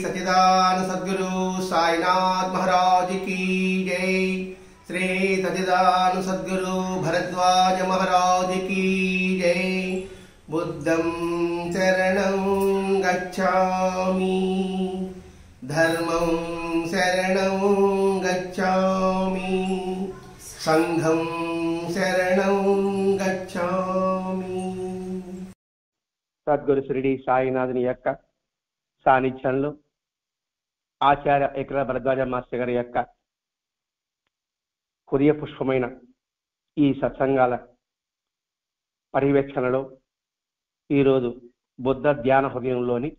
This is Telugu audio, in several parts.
सच्चिदानंद सद्गुरु साईनाथ महाराज की जय। श्री सच्चिदानंद सद्गुरु भरद्वाज महाराज की जय। बुद्धं शरणं गच्छामि, धर्मं शरणं गच्छामि, संघं शरणं गच्छामि। సద్గురు శ్రీడి సాయినాథుని యొక్క సాన్నిధ్యంలో ఆచార్య ఏకల భరద్వాజ మాస్టర్ గారి యొక్క హృదయ పుష్పమైన ఈ సత్సంగాల పర్యవేక్షణలో ఈరోజు బుద్ధ ధ్యాన హృదయంలోని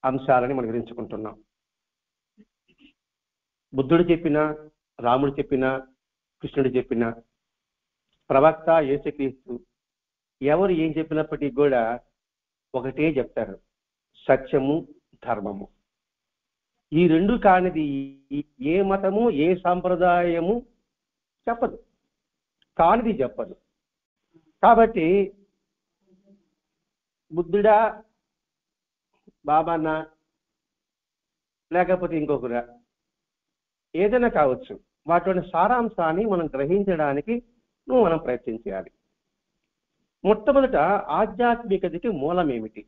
అంశాలని మనం గ్రహించుకుంటున్నాం. బుద్ధుడు చెప్పిన, రాముడు చెప్పిన, కృష్ణుడు చెప్పిన, ప్రవక్త యేసుక్రీస్తు ఎవరు ఏం చెప్పినప్పటికీ కూడా ఒకటే చెప్తారు, సత్యము ధర్మము. ఈ రెండు కానిది ఏ మతము ఏ సాంప్రదాయము చెప్పదు, కానిది చెప్పదు. కాబట్టి బుద్ధుడా, బాబానా, లేకపోతే ఇంకొకరా, ఏదైనా కావచ్చు, వాటిలోని సారాంశాన్ని మనం గ్రహించడానికి మనం ప్రయత్నం చేయాలి. మొట్టమొదట ఆధ్యాత్మికతకి మూలం ఏమిటి?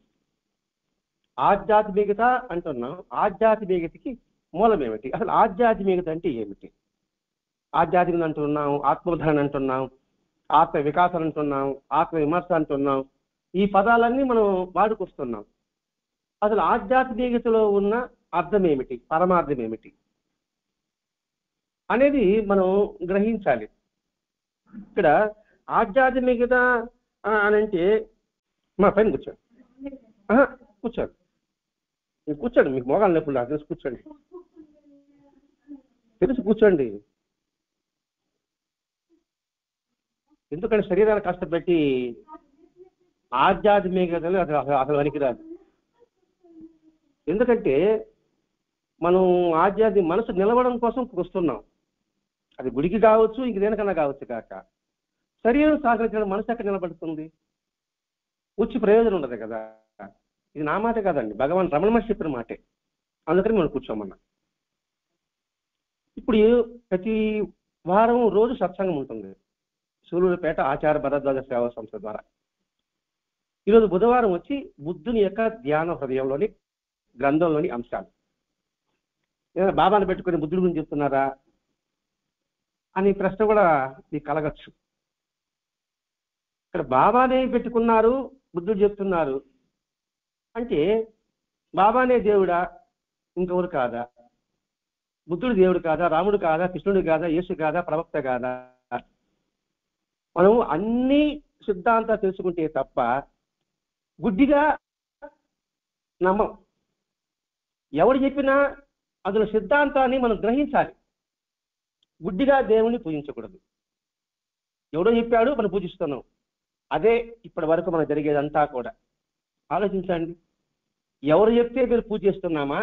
ఆధ్యాత్మికత అంటున్నాం, ఆధ్యాత్మికతకి మూలం ఏమిటి? అసలు ఆధ్యాత్మికత అంటే ఏమిటి? ఆధ్యాత్మికత అంటున్నాం, ఆత్మోద్ధరణ అంటున్నాం, ఆత్మ వికాసం అంటున్నాం, ఆత్మ విమర్శ అంటున్నాం. ఈ పదాలన్నీ మనం వాడుకొస్తున్నాం. అసలు ఆధ్యాత్మికతలో ఉన్న అర్థం ఏమిటి, పరమార్థం ఏమిటి అనేది మనం గ్రహించాలి. ఇక్కడ ఆధ్యాత్మికత అని అంటే మా పైన కూర్చోండి, కూర్చోండి, కూర్చోండి, మీకు మోగాలు నొప్పులు నాకు తెలుసు, కూర్చోండి, తెలుసు, కూర్చోండి. ఎందుకంటే శరీరాలు కష్టపెట్టి ఆధ్యాత్మికతలు అసలు పనికిరాదు. ఎందుకంటే మనం ఆధ్యాత్మిక మనసు నిలవడం కోసం వస్తున్నాం. అది గుడికి కావచ్చు, ఇంక దేనికన్నా కావచ్చు కాక. శరీరం సహకరించడం మనసు ఎక్కడ నిలబడుతుంది? వచ్చి ప్రయోజనం ఉండదు కదా. ఇది నా మాట కాదండి, భగవాన్ రమణ మహర్షి చెప్పిన మాటే. అందుకని మనం కూర్చోమన్నా. ఇప్పుడు ప్రతి వారం రోజు సత్సంగం ఉంటుంది సూలూరుపేట ఆచార్య భరద్వాజ సేవా సంస్థ ద్వారా. ఈరోజు బుధవారం వచ్చి బుద్ధుని యొక్క ధ్యాన హృదయంలోని గ్రంథంలోని అంశాలు. ఏదైనా బాబాను పెట్టుకుని బుద్ధుడి గురించి చెప్తున్నారా అని ప్రశ్న కూడా మీకు కలగచ్చు. ఇక్కడ బాబానే పెట్టుకున్నారు, బుద్ధుడు చెప్తున్నారు అంటే బాబానే దేవుడా, ఇంకెవరు కాదా? బుద్ధుడు దేవుడు కాదా, రాముడు కాదా, కృష్ణుడు కాదా, యేసు కాదా, ప్రవక్త కాదా? మనం అన్ని సిద్ధాంతాలు తెలుసుకుంటే తప్ప గుడ్డిగా నమ్మం. ఎవడు చెప్పినా అందులో సిద్ధాంతాన్ని మనం గ్రహించాలి. గుడ్డిగా దేవుణ్ణి పూజించకూడదు. ఎవడో చెప్పాడు, మనం పూజిస్తున్నాం. అదే ఇప్పటి వరకు మనం జరిగేదంతా కూడా. ఆలోచించండి, ఎవరు చెప్తే మీరు పూజ చేస్తున్నామా,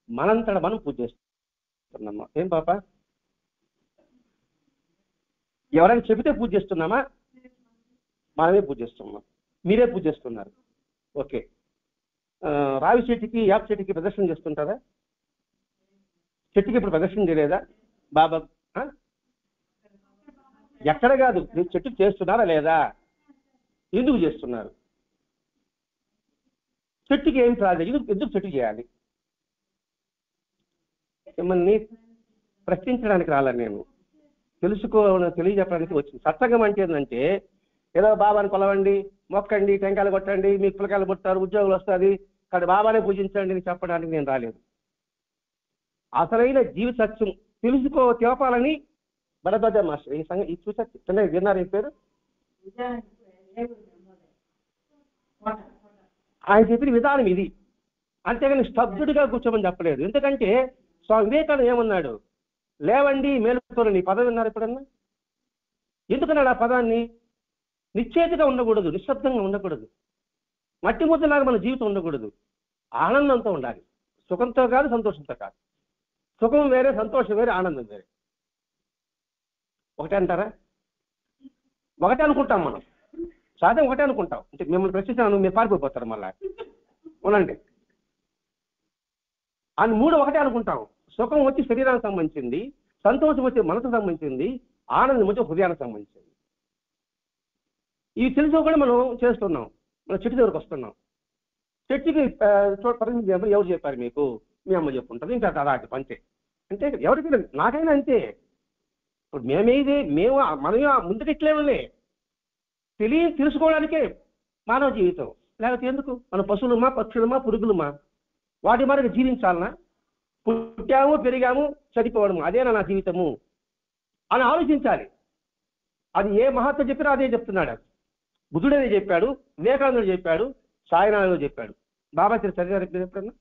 మనంతటా మనం పూజ చేస్తున్నామా? ఏం పాప, ఎవరైనా చెబితే పూజ చేస్తున్నామా? మనమే పూజ చేస్తున్నాం. మీరే పూజ చేస్తున్నారు. ఓకే, రావి చెట్టుకి యాప్ చెట్టుకి ప్రదర్శన చేస్తుంటారా? చెట్టుకి ఇప్పుడు ప్రదర్శన చేయలేదా బాబా? ఎక్కడ కాదు, మీరు చెట్టుకు చేస్తున్నారా లేదా? ఎందుకు చేస్తున్నారు? చెట్టుకి ఏం ప్రాజెక్ట్, ఎందుకు చెట్టు చేయాలి? మిమ్మల్ని ప్రశ్నించడానికి రాలే నేను, తెలియజెప్పడానికి వచ్చింది. సత్సంగం అంటే ఏంటంటే ఏదో బాబాని కొలవండి, మొక్కండి, టెంకాయలు కొట్టండి, మీకు పిల్లకాయలు పుట్టారు, ఉద్యోగులు వస్తుంది, కానీ బాబానే పూజించండి అని చెప్పడానికి నేను రాలేదు. అసలైన జీవిత సత్యం తెలపాలని భరద్వాజ మాస్టర్ ఈ చూసా చిన్న విన్నారు. ఈ పేరు ఆయన చెప్పిన విధానం ఇది. అంతేగాని స్తబ్దుడిగా కూర్చోమని చెప్పలేదు. ఎందుకంటే స్వామి వివేకానంద ఏమన్నాడు? లేవండి మేలుకోరండి. ఈ పదం విన్నారు ఎప్పుడన్నా? ఎందుకన్నాడు ఆ పదాన్ని? నిశ్చేతగా ఉండకూడదు, నిశ్శబ్దంగా ఉండకూడదు, మట్టి ముద్దలాగా మన జీవితం ఉండకూడదు. ఆనందంతో ఉండాలి. సుఖంతో కాదు, సంతోషంతో కాదు. సుఖం వేరే, సంతోషం వేరే, ఆనందం వేరే. ఒకటే అంటారా? ఒకటే అనుకుంటాం మనం. సాధ్యం ఒకటే అనుకుంటాం. అంటే మిమ్మల్ని ప్రశ్నించాను, మీరు పారిపోతారు. మళ్ళా ఉండండి, అని మూడు ఒకటే అనుకుంటాం. సుఖం వచ్చి శరీరానికి సంబంధించింది, సంతోషం వచ్చి మనసుకు సంబంధించింది, ఆనందం వచ్చి హృదయానికి సంబంధించింది. ఇవి తెలుసు కూడా మనం చేస్తున్నాం. మనం చెట్టు దగ్గరకు వస్తున్నాం. చెట్టుకి ఎవరు చెప్పారు మీకు? మీ అమ్మ చెప్పుకుంటుంది. ఇంకా అలాంటి పంచే అంటే ఎవరికి నాకైనా అంతే. ఇప్పుడు మనమే ముందుకు ఇట్లేమలే తెలుసుకోవడానికే మానవ జీవితం. లేకపోతే ఎందుకు? మన పశువులమా, పక్షులమా, పురుగులమా? వాటి మనకు జీవించాలనా? పుట్టాము, పెరిగాము, చనిపోవడము, అదేనా నా జీవితము అని ఆలోచించాలి. అది ఏ మహాత్మ చెప్పినా అదే చెప్తున్నాడు. బుద్ధుడనే చెప్పాడు, వివేకానందుడు చెప్పాడు, సాయినాథుడు చెప్పాడు. బాబా చదివారు ఎప్పుడన్నా?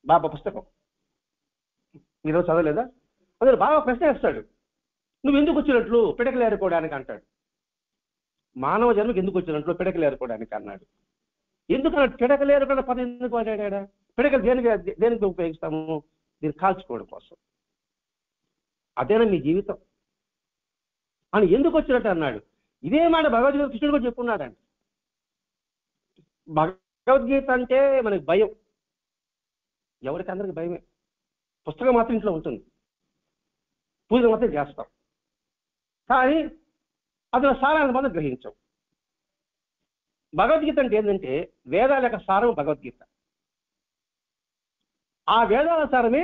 బాబా పుస్తకం ఈరోజు చదవలేదా? అందులో బాబా ప్రశ్న వేస్తాడు, నువ్వు ఎందుకు వచ్చినట్లు? పిడకలు ఏరుకోవడానికి అంటాడు. మానవ జన్మకి ఎందుకు వచ్చినట్లు? పిడకలు ఏరుకోవడానికి అన్నాడు. ఎందుకన్నాడు? పిడకలు ఏరుకున్న పదం ఎందుకు వాడాడా? పిడకలు దేనికి ఉపయోగిస్తాము? దీన్ని కాల్చుకోవడం కోసం. అదేనా మీ జీవితం అని ఎందుకు వచ్చినట్టు అన్నాడు. ఇదే మాట భగవద్గీత కృష్ణుడు కూడా చెప్పున్నాడండి. భగవద్గీత అంటే మనకి భయం. ఎవరికి అందరికి భయమే. పుస్తకం మాత్రం ఇంట్లో ఉంటుంది, పూజ మాత్రం చేస్తాం, కానీ అందులో సారాన్ని మాత్రం గ్రహించాం. భగవద్గీత అంటే ఏంటంటే వేదాల యొక్క సారం భగవద్గీత. ఆ వేదాల సారమే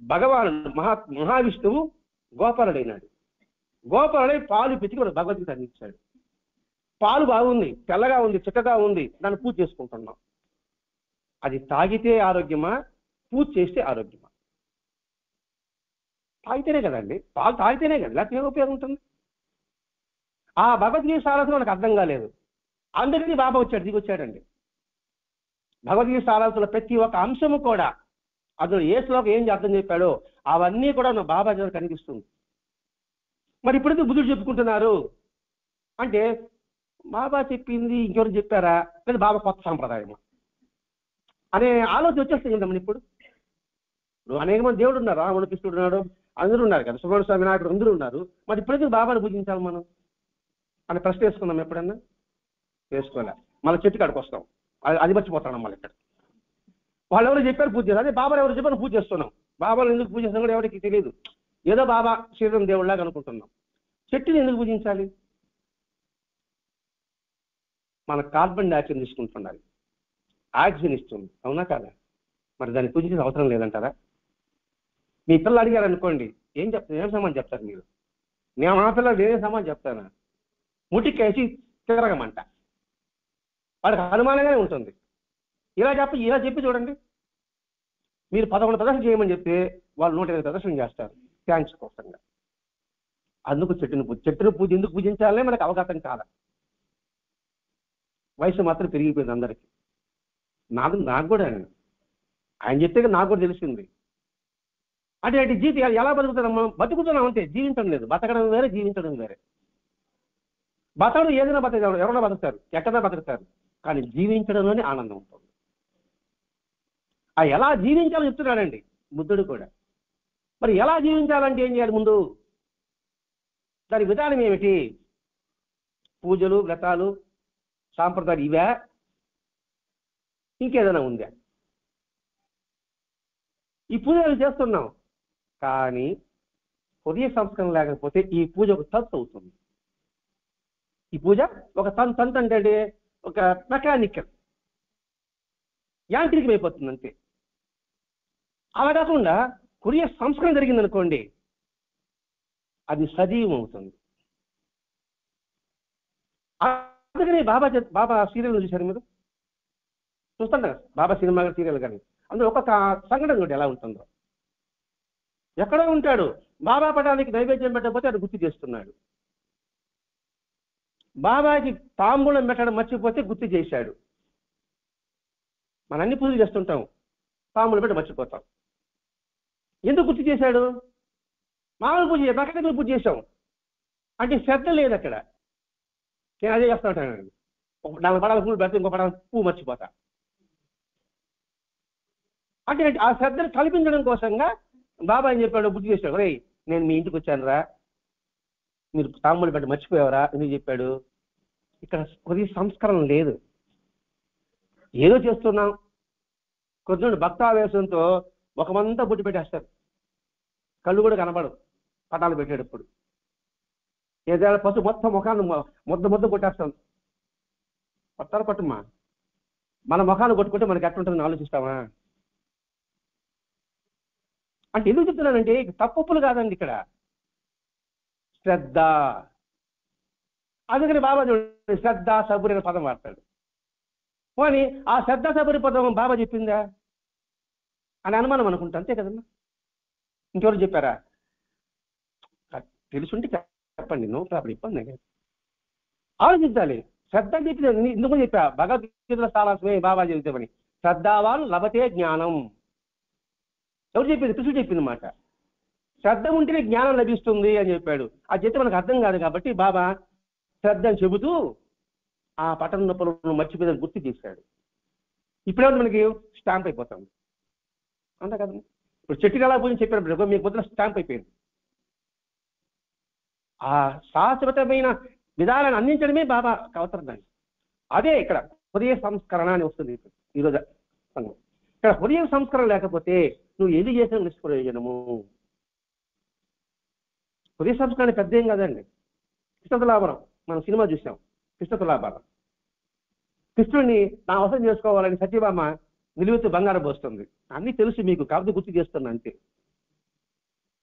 భగవానుడు మహావిష్ణువు గోపాలుడైనాడు. గోపాలుడై పాలు పెతికి మన భగవద్గీత అందించాడు. పాలు బాగుంది, తెల్లగా ఉంది, చిక్కగా ఉంది, దాన్ని పూజ చేసుకుంటున్నాం. అది తాగితే ఆరోగ్యమా, పూజ చేస్తే ఆరోగ్యమా? తాగితేనే కదండి, పాలు తాగితేనే కదా, లేకపోతే ఏం ఉపయోగం ఉంటుంది? ఆ భగవద్గీత సారాంశం మనకు అర్థం కాలేదు. అందుకని బాబా దిగొచ్చాడండి. భగవద్గీత సారాంశంలో ప్రతి ఒక్క అంశము కూడా అందులో ఏ శ్లోకం ఏం అర్థం చెప్పాడో అవన్నీ కూడా మన బాబా దగ్గర కనిపిస్తుంది. మరి ఇప్పుడు బుద్ధుడు చెప్పుకుంటున్నారు అంటే బాబా చెప్పింది ఇంకెవరు చెప్పారా, లేదా బాబా కొత్త సాంప్రదాయం అనే ఆలోచన వచ్చేస్తుంది మనం. ఇప్పుడు అనేక మంది దేవుడు ఉన్నారు, రాముడు, కృష్ణుడు ఉన్నాడు, అందరూ ఉన్నారు కదా, సుబ్రహ్మణ్య స్వామి నాయకుడు అందరూ ఉన్నారు. మరి ఇప్పుడైతే బాబాని పూజించాలి మనం అని ప్రశ్న వేసుకున్నాం. ఎప్పుడన్నా వేసుకోలే. మళ్ళీ చెట్టు కాడికి వస్తాం, అది మర్చిపోతాం. మళ్ళీ ఇక్కడ వాళ్ళు ఎవరు చెప్పారు పూజ చేస్తారు, అదే బాబాలు ఎవరు చెప్పారు పూజ చేస్తున్నాం. బాబాలు ఎందుకు పూజ చేస్తాం కూడా ఎవరికి తెలియదు. ఏదో బాబా శ్రీరం దేవుళ్ళలాగా అనుకుంటున్నాం. చెట్టుని ఎందుకు పూజించాలి? మన కార్బన్ డైఆక్సైడ్ తీసుకుంటున్నారు, ఆక్సిజన్ ఇస్తుంది, అవునా కాదా? మరి దాన్ని పూజించిన అవసరం లేదంటారా? మీ పిల్లలు అడిగారు అనుకోండి, ఏం సమాధానం చెప్తారు మీరు? నేను మా పిల్లలు నేనే సమాధానం చెప్తాను, ముటికేసి తిరగమంట. వాడికి అనుమానంగానే ఉంటుంది. ఇలా చెప్పి చూడండి. మీరు 11 ప్రదర్శన చేయమని చెప్తే వాళ్ళు 120 ప్రదర్శన చేస్తారు థ్యాంక్స్ కోసంగా. అందుకు చెట్టును పూజ ఎందుకు పూజించాలనే మనకు అవకాశం కాదు. వయసు మాత్రం పెరిగిపోయింది అందరికీ. నాకు కూడా ఆయన చెప్తే నాకు కూడా తెలిసింది. అంటే జీవితం ఎలా బతుకుతున్నాం? మనం బతుకుతున్నాం అంతే, జీవించడం లేదు. బతకడం వేరే, జీవించడం వేరే. బతకడం ఏదైనా బతకడం, ఎవరైనా బతుకుతారు, ఎక్కడైనా బతుకుతారు, కానీ జీవించడంలోనే ఆనందం ఉంటుంది. ఆ ఎలా జీవించాలో చెప్తున్నాడండి బుద్ధుడు కూడా. మరి ఎలా జీవించాలంటే ఏం చేయాలి? ముందు దాని విధానం ఏమిటి? పూజలు, వ్రతాలు, సాంప్రదాయాలు ఇవే, ఇంకేదైనా ఉందా? ఈ పూజలు చేస్తున్నాం, కానీ హృదయ సంస్కరణ లేకపోతే ఈ పూజ ఒక తంతు అవుతుంది. ఈ పూజ ఒక తంతు అంటే ఒక మెకానికల్, యాంత్రికం అయిపోతుంది అంతే. అలా కాకుండా హృదయ సంస్కరణ జరిగిందనుకోండి, అది సజీవం అవుతుంది. అందుకని బాబా సీరియల్ చూశారు మీరు? చూస్తుంటారు బాబా సినిమా సీరియల్ కానీ, అందులో ఒక్కొక్క సంఘటన కూడా ఎలా ఉంటుందో. ఎక్కడో ఉంటాడు, బాబా పటానికి నైవేద్యం పెట్టకపోతే అది గుర్తు చేస్తున్నాడు. బాబాకి తాంబూలం పెట్టడం మర్చిపోతే గుర్తు చేశాడు. మన అన్ని పూజలు చేస్తుంటాం, తాంబూలం పెట్టి మర్చిపోతాం. ఎందుకు గుర్తు చేశాడు? మామూలు పూజ నక్కడికి పూజ చేశాం అంటే శ్రద్ధ లేదు అక్కడ. నేను అదే చేస్తా ఉంటాను, 4 పడాల పూలు పెడితే ఇంకో పడాల పువ్వు మర్చిపోతా. అంటే ఆ శ్రద్ధను కల్పించడం కోసంగా బాబా ఏం చెప్పాడు? బుద్ధి చేశాడు, రే నేను మీ ఇంటికి వచ్చాను రా, మీరు తాంబూలం పెట్టి మర్చిపోయావరా ఎందుకు చెప్పాడు? ఇక్కడ కొద్ది సంస్కరణ లేదు, ఏదో చేస్తున్నాం, కొంచెం భక్తావేశంతో ముఖమంతా బొట్టు పెట్టేస్తారు, కళ్ళు కూడా కనబడవు పటాలు పెట్టేటప్పుడు. ఏదైనా పసుపు మొత్తం ముఖాన్ని ముద్ద కొట్టేస్తాం. కొట్టాలి కొట్టమ్మా, మన ముఖాన్ని కొట్టుకుంటే మనకి ఎట్లుంటుందని ఆలోచిస్తామా? అంటే ఎందుకు చెప్తున్నానంటే తప్పులు కాదండి ఇక్కడ, శ్రద్ధ. అందుకని బాబా చూడండి శ్రద్ధ సబురి అనే పదం వాడతాడు. కానీ ఆ శ్రద్ధ సబురి పదం బాబా చెప్పిందా అని అనుమానం అనుకుంటా, అంతే కదమ్మా. ఇంకెవరు చెప్పారా? తెలుసుంటే చెప్పండి, నో ప్రాబ్లం, ఇబ్బంది లేదు. ఆలోచించాలి. శ్రద్ధ చెప్పింది ఎందుకు చెప్పా, భగవద్గీతలో సారాంశమే బాబా చెబుతామని. శ్రద్ధావాన్ లభతే జ్ఞానం. ఎవరు చెప్పింది? కృష్ణుడు చెప్పింది మాట. శ్రద్ధ ఉంటేనే జ్ఞానం లభిస్తుంది అని చెప్పాడు. అది చెప్తే మనకు అర్థం కాదు కాబట్టి బాబా శ్రద్ధ అని చెబుతూ ఆ పట్టణ నొప్పులను మర్చిపోయేదని గుర్తు చేశాడు. ఇప్పుడే మనకి స్టాంప్ అయిపోతాం, అంతే కదా. ఇప్పుడు చెట్టు ఎలా పూజ చెప్పినప్పుడు మీకు పొద్దున స్టాంప్ అయిపోయింది. ఆ శాశ్వతమైన విధానాన్ని అందించడమే బాబా అవతరణాన్ని. అదే ఇక్కడ హృదయ సంస్కరణ అని వస్తుంది ఈరోజు సంఘం. ఇక్కడ హృదయ సంస్కరణ లేకపోతే నువ్వు ఏది చేసిన నిష్ప్రయోజనము. హృదయ సంస్కరణ పెద్ద ఏం కాదండి. కృష్ణతులాభరం మనం సినిమా చూసాం, కృష్ణతులాభరం. కృష్ణుడిని నా అవసరం చేసుకోవాలని సత్యభామ నిలువెత్తు బంగారం పోస్తుంది. అన్నీ తెలుసు మీకు, కాబట్టి గుర్తు చేస్తున్నా అంతే.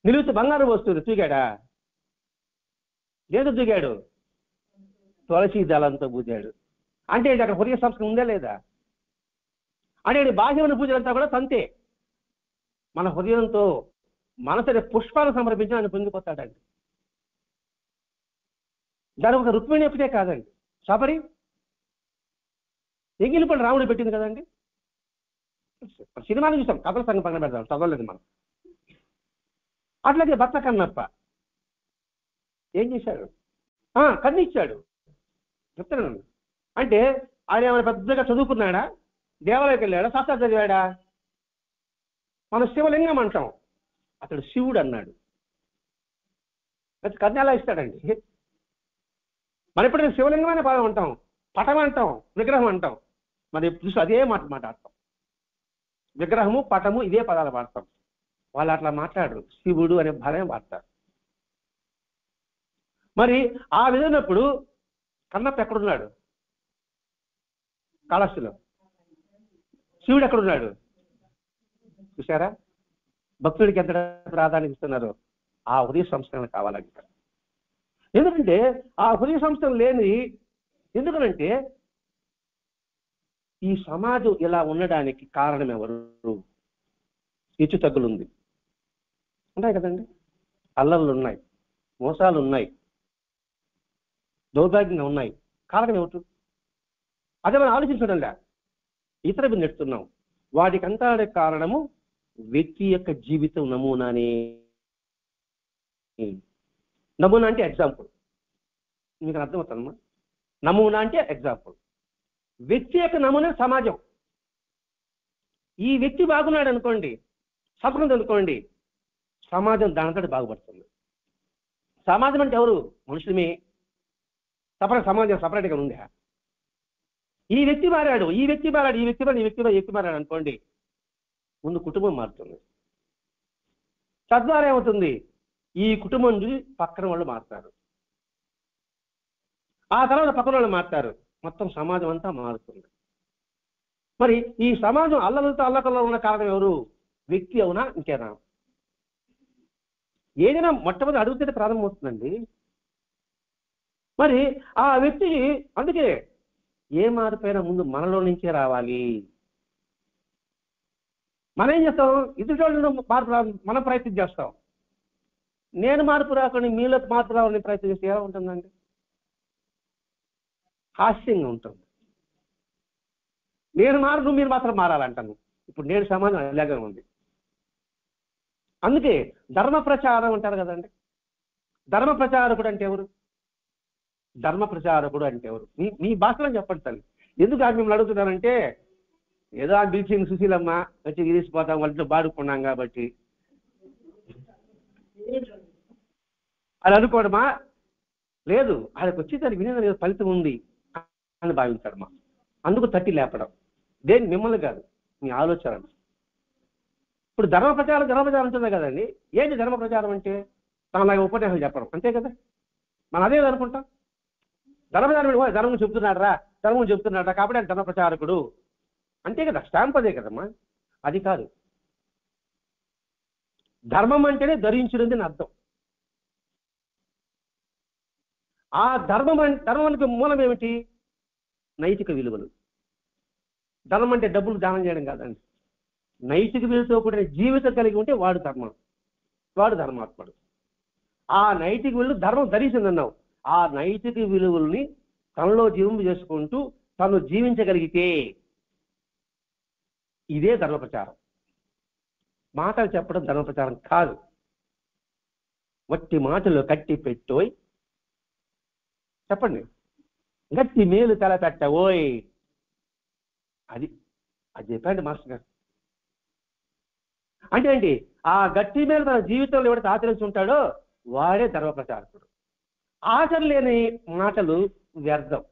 నిలువెత్తు బంగారం పోస్తుంది, తూగాడా? ఏదో తూగాడు, తులసి దళంతో పూజాడు. అంటే ఇది అక్కడ హృదయ సంస్కరణ ఉందా లేదా? అంటే బాహ్యమైన పూజలంతా కూడా తంతే. మన హృదయంతో మనసుని పుష్పాలు సమర్పించి ఆయన పొందిపోతాడండి. దానికి ఒక రుక్మిణి ఒకటే కాదండి, శబరి ఎంగిలిపడి రాముడు పెట్టింది కదండి. సినిమాని చూసాం, కథల సంఘం పక్కన పెడతాం, చదవలేదు మనం. అట్లాగే భర్త కన్నప్ప ఏం చేశాడు? కన్నిచ్చాడు. చెప్తాను అంటే ఆయన ఏమైనా పెద్దగా చదువుకున్నాడా? దేవాలయకి వెళ్ళాడా? శాస్త్రాలు చదివాడా? మనం శివలింగం అంటాం, అతడు శివుడు అన్నాడు. అయితే కన్య ఎలా ఇస్తాడండి? మనం ఎప్పుడైనా శివలింగమైన పదం అంటాం, పటం అంటాం, విగ్రహం అంటాం. మరి చూసి అదే మాట్లాడతాం. విగ్రహము పటము ఇదే పదాలు వాడతాం. వాళ్ళు అట్లా మాట్లాడరు, శివుడు అనే పదం వాడతారు. మరి ఆ విధమైనప్పుడు కన్నప్ప ఎక్కడున్నాడు? కాళహస్తిలో. శివుడు ఎక్కడున్నాడు? చూసారా భక్తుడికి ఎంత ప్రాధాన్యత ఇస్తున్నారు? ఆ హృదయ సంస్కరణ కావాలని. ఎందుకంటే ఆ హృదయ సంస్కరణ లేని, ఎందుకనంటే ఈ సమాజం ఇలా ఉండడానికి కారణం ఎవరు? హెచ్చు తగ్గులుంది ఉన్నాయి కదండి, అల్లర్లు ఉన్నాయి, మోసాలు ఉన్నాయి, దౌర్భాగ్యంగా ఉన్నాయి. కారణం ఏమిటి? అదే మనం ఆలోచించడం లే, ఇతర నెడుతున్నాం. వాటికంతా కారణము వ్యక్తి యొక్క జీవితం నమూనానే. నమూనా అంటే ఎగ్జాంపుల్, మీకు అర్థమవుతుందమ్మా? నమూనా అంటే ఎగ్జాంపుల్. వ్యక్తి యొక్క నమూనా సమాజం. ఈ వ్యక్తి బాగున్నాడు అనుకోండి, సఫలం అనుకోండి, సమాజం దానితో బాగుపడుతుంది. సమాజం అంటే ఎవరు? మనుషులమే. సమాజం సపరేట్గా ఉందా? ఈ వ్యక్తి మారాడు, ఈ వ్యక్తి మారాడు, ఈ వ్యక్తి మారాడు, ఈ వ్యక్తి మారాడు అనుకోండి, ముందు కుటుంబం మారుతుంది. తద్వారా ఏమవుతుంది? ఈ కుటుంబం నుంచి పక్కన వాళ్ళు మారుతారు, ఆ తర్వాత పక్కన వాళ్ళు మారుతారు, మొత్తం సమాజం అంతా మారుతుంది. మరి ఈ సమాజం అల్లకల్లో ఉన్న కారణం ఎవరు? వ్యక్తి అవునా ఇంకేనా? ఏదైనా మొట్టమొదటి అడుగుతే ప్రారంభమవుతుందండి. మరి ఆ వ్యక్తి, అందుకే ఏ మార్పైనా ముందు మనలో నుంచే రావాలి. మనం ఏం చేస్తాం? ఎదుటి మార్పు మనం ప్రయత్నం చేస్తాం. నేను మార్పు రాకుండా మీలో మార్పు రావాలని ప్రయత్నం చేస్తే ఎలా ఉంటుందండి? హాస్యంగా ఉంటుంది. నేను మారు, మీరు మాత్రం మారాలంటాను. ఇప్పుడు నేను సమాజం అలాగే ఉంది. అందుకే ధర్మ ప్రచారం అంటారు కదండి. ధర్మ ప్రచారకుడు అంటే ఎవరు? ధర్మ ప్రచారకుడు అంటే ఎవరు? మీ భాషలో చెప్పండి తల్లి. ఎందుకు అది మిమ్మల్ని అడుగుతున్నానంటే, ఏదో ఆ పిలిచింది సుశీలమ్మ వచ్చి తీసిపోతాం, వాళ్ళతో బాడుకున్నాం కాబట్టి అది అనుకోవడమా? లేదు, ఆయనకు వచ్చి దానికి వినే ఫలితం ఉంది అని భావించడమా? అందుకు తట్టి లేపడం. దేని మిమ్మల్ని కాదు, మీ ఆలోచన. ఇప్పుడు ధర్మ ప్రచారం ఉంటుంది కదండి. ఏంటి ధర్మ ప్రచారం అంటే? తనలాగా ఉపన్యాసాలు చెప్పడం, అంతే కదా. మనం అదే అనుకుంటాం. ధర్మం చెప్తున్నాడు కాబట్టి ఆయన ధర్మ ప్రచారకుడు, అంతే కదా. స్టాంప్ అదే కదమ్మా. అది కాదు. ధర్మం అంటేనే ధరించినది అని అర్థం. ఆ ధర్మానికి మూలం ఏమిటి? నైతిక విలువలు. ధర్మం అంటే డబ్బులు దానం చేయడం కాదండి. నైతిక విలువతో కూడిన జీవితం కలిగి ఉంటే వాడు ధర్మాత్ముడు. ఆ నైతిక విలువలు ధర్మం ధరించిందన్నావు. ఆ నైతిక విలువల్ని తనలో జీవింపు చేసుకుంటూ తను జీవించగలిగితే ఇదే ధర్మ ప్రచారం. మాటలు చెప్పడం ధర్మ ప్రచారం కాదు. వట్టి మాటలు కట్టి పెట్టోయ్, చెప్పండి, గట్టి మేలు తలపెట్టవోయ్, అది చెప్పండి మాస్టర్ గారు. అంటే ఏంటి? ఆ గట్టి మేలు తన జీవితంలో ఎవరైతే ఆచరించుంటాడో వాడే ధర్మ ప్రచారకుడు. ఆచరణ లేని మాటలు వ్యర్థం.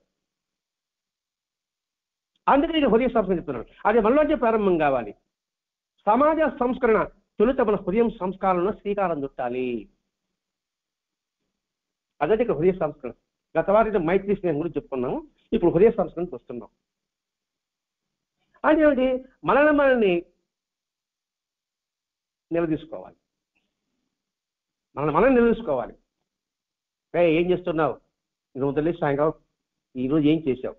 అందుకే నేను హృదయ సంస్కరణ చెప్తున్నాను. అది మనలోంచి ప్రారంభం కావాలి. సమాజ సంస్కరణ తొలుత మన హృదయం సంస్కారంలో శ్రీకారం చుట్టాలి. అదే ఇక్కడ హృదయ సంస్కరణ. గత వారి మైత్రి స్నేహం గురించి చెప్పుకున్నాము. ఇప్పుడు హృదయ సంస్కరణకు వస్తున్నాం. అంటే మనల్ని నిలదీసుకోవాలి. మనం నిలదీసుకోవాలి. ఏం చేస్తున్నావు? నువ్వు తెలిసి సాయంకాలం ఈరోజు ఏం చేశావు?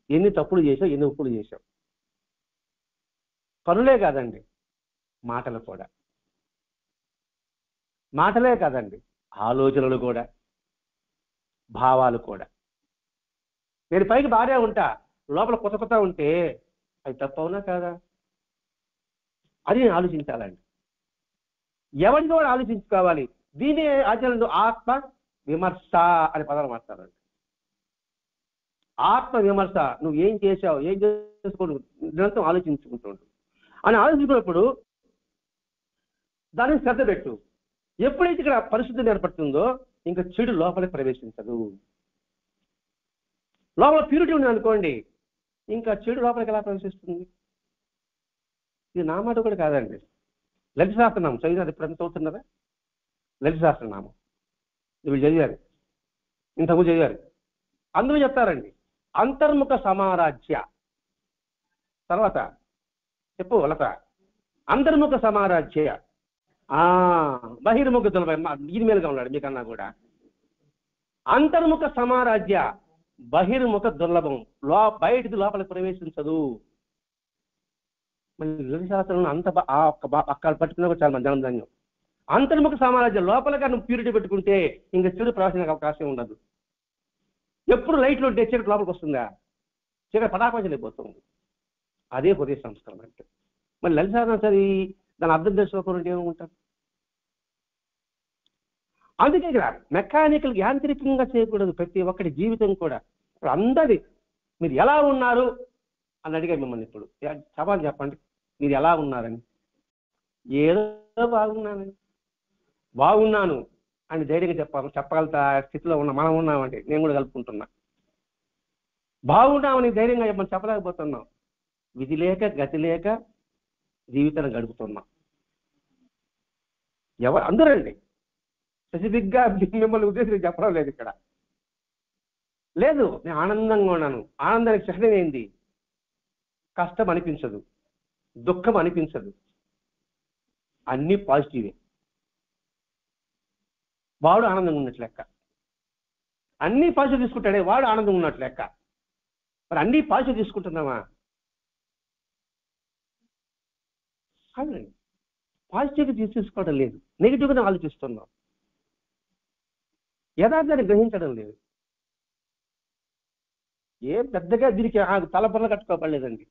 ఎన్ని తప్పులు చేసావు? ఎన్ని ఒప్పులు చేశావు? పనులే కాదండి, మాటలు కూడా. మాటలే కాదండి, ఆలోచనలు కూడా, భావాలు కూడా. నేను పైకి బాగా ఉంటా, లోపల కొత్త ఉంటే అది తప్పవునా కాదా? అది నేను ఆలోచించాలండి. ఎవరిని కూడా ఆలోచించుకోవాలి. దీని ఆచరణలో ఆత్మ విమర్శ అనే పదాలు మాట్లాడాలి. ఆత్మ విమర్శ. నువ్వు ఏం చేశావు, ఏం చేసుకోడు, నిరంతరం ఆలోచించుకుంటుండు. అని ఆలోచించుకున్నప్పుడు దాన్ని శ్రద్ధ పెట్టు. ఎప్పుడైతే ఇక్కడ పరిస్థితి ఏర్పడుతుందో ఇంకా చెడు లోపలికి ప్రవేశించదు. లోపల ప్యూరిటీ ఉంది అనుకోండి, ఇంకా చెడు లోపలికి ఎలా ప్రవేశిస్తుంది? ఇది నా మాట కూడా కాదండి. లలిత సహస్రనామం చదివినారు. ఇప్పుడు ఎంత చదువుతున్నారా? లలిత సహస్రనామం వీళ్ళు చదివారు, ఇంతకు చదివారు. అందులో చెప్తారండి, అంతర్ముఖ సమారాధ్య. తర్వాత చెప్పు లత. అంతర్ముఖ సమారాధ్య, బహిర్ముఖ దుర్లభం. దీని మీదుగా ఉన్నాడు మీకన్నా కూడా. అంతర్ముఖ సమారాధ్య, బహిర్ముఖ దుర్లభం. బయటిది లోపలికి ప్రవేశించదు. మళ్ళీ శాస్త్రంలో అంత అక్కడ పట్టుకున్నా కూడా చాలా మంది ధన్యం. అంతర్ముఖ సమారాధ్య, లోపలగా నువ్వు ప్యూరిటీ పెట్టుకుంటే ఇంకా చెడు ప్రవేశించే అవకాశం ఉండదు. ఎప్పుడు లైట్లో ఉంటే చీకటి లోపలికి వస్తుందా? చీకటి పటాపంచలేకపోతుంది. అదే హృదయ సంస్కరణ అంటే. మరి లలిత సాధన సరి దాని అర్థం తెలుసుకోకుండా ఏమనుకుంటారు? అందుకే ఇక్కడ మెకానికల్ యాంత్రికంగా చేయకూడదు ప్రతి ఒక్కటి జీవితం కూడా. ఇప్పుడు అందరి మీరు ఎలా ఉన్నారు అని అడిగారు మిమ్మల్ని. ఇప్పుడు సవాల్ చెప్పండి, మీరు ఎలా ఉన్నారని. ఏదో బాగున్నాను అని ధైర్యంగా చెప్పగలుగుతా స్థితిలో మనం ఉన్నామంటే నేను కూడా కలుపుకుంటున్నా. బాగున్నామని ధైర్యంగా చెప్పలేకపోతున్నాం. విధి లేక గతి లేక జీవితాన్ని గడుపుతున్నాం. అందరండి స్పెసిఫిక్గా మిమ్మల్ని ఉద్దేశించి చెప్పడం లేదు ఇక్కడ. లేదు, నేను ఆనందంగా ఉన్నాను. ఆనందానికి చిహ్నం ఏంది? కష్టం అనిపించదు, దుఃఖం అనిపించదు, అన్నీ పాజిటివే. వాడు ఆనందంగా ఉన్నట్లు లెక్క. అన్నీ పాజిటివ్ తీసుకుంటాడే వాడు ఆనందంగా ఉన్నట్లు లెక్క. మరి అన్నీ పాజిటివ్ తీసుకుంటున్నావా? కాదండి, పాజిటివ్గా తీసుకోవడం లేదు, నెగిటివ్గా ఆలోచిస్తున్నాం. యథార్థాన్ని గ్రహించడం లేదు. ఏం పెద్దగా దీనికి తలపొరలు కట్టుకోపడలేదండి.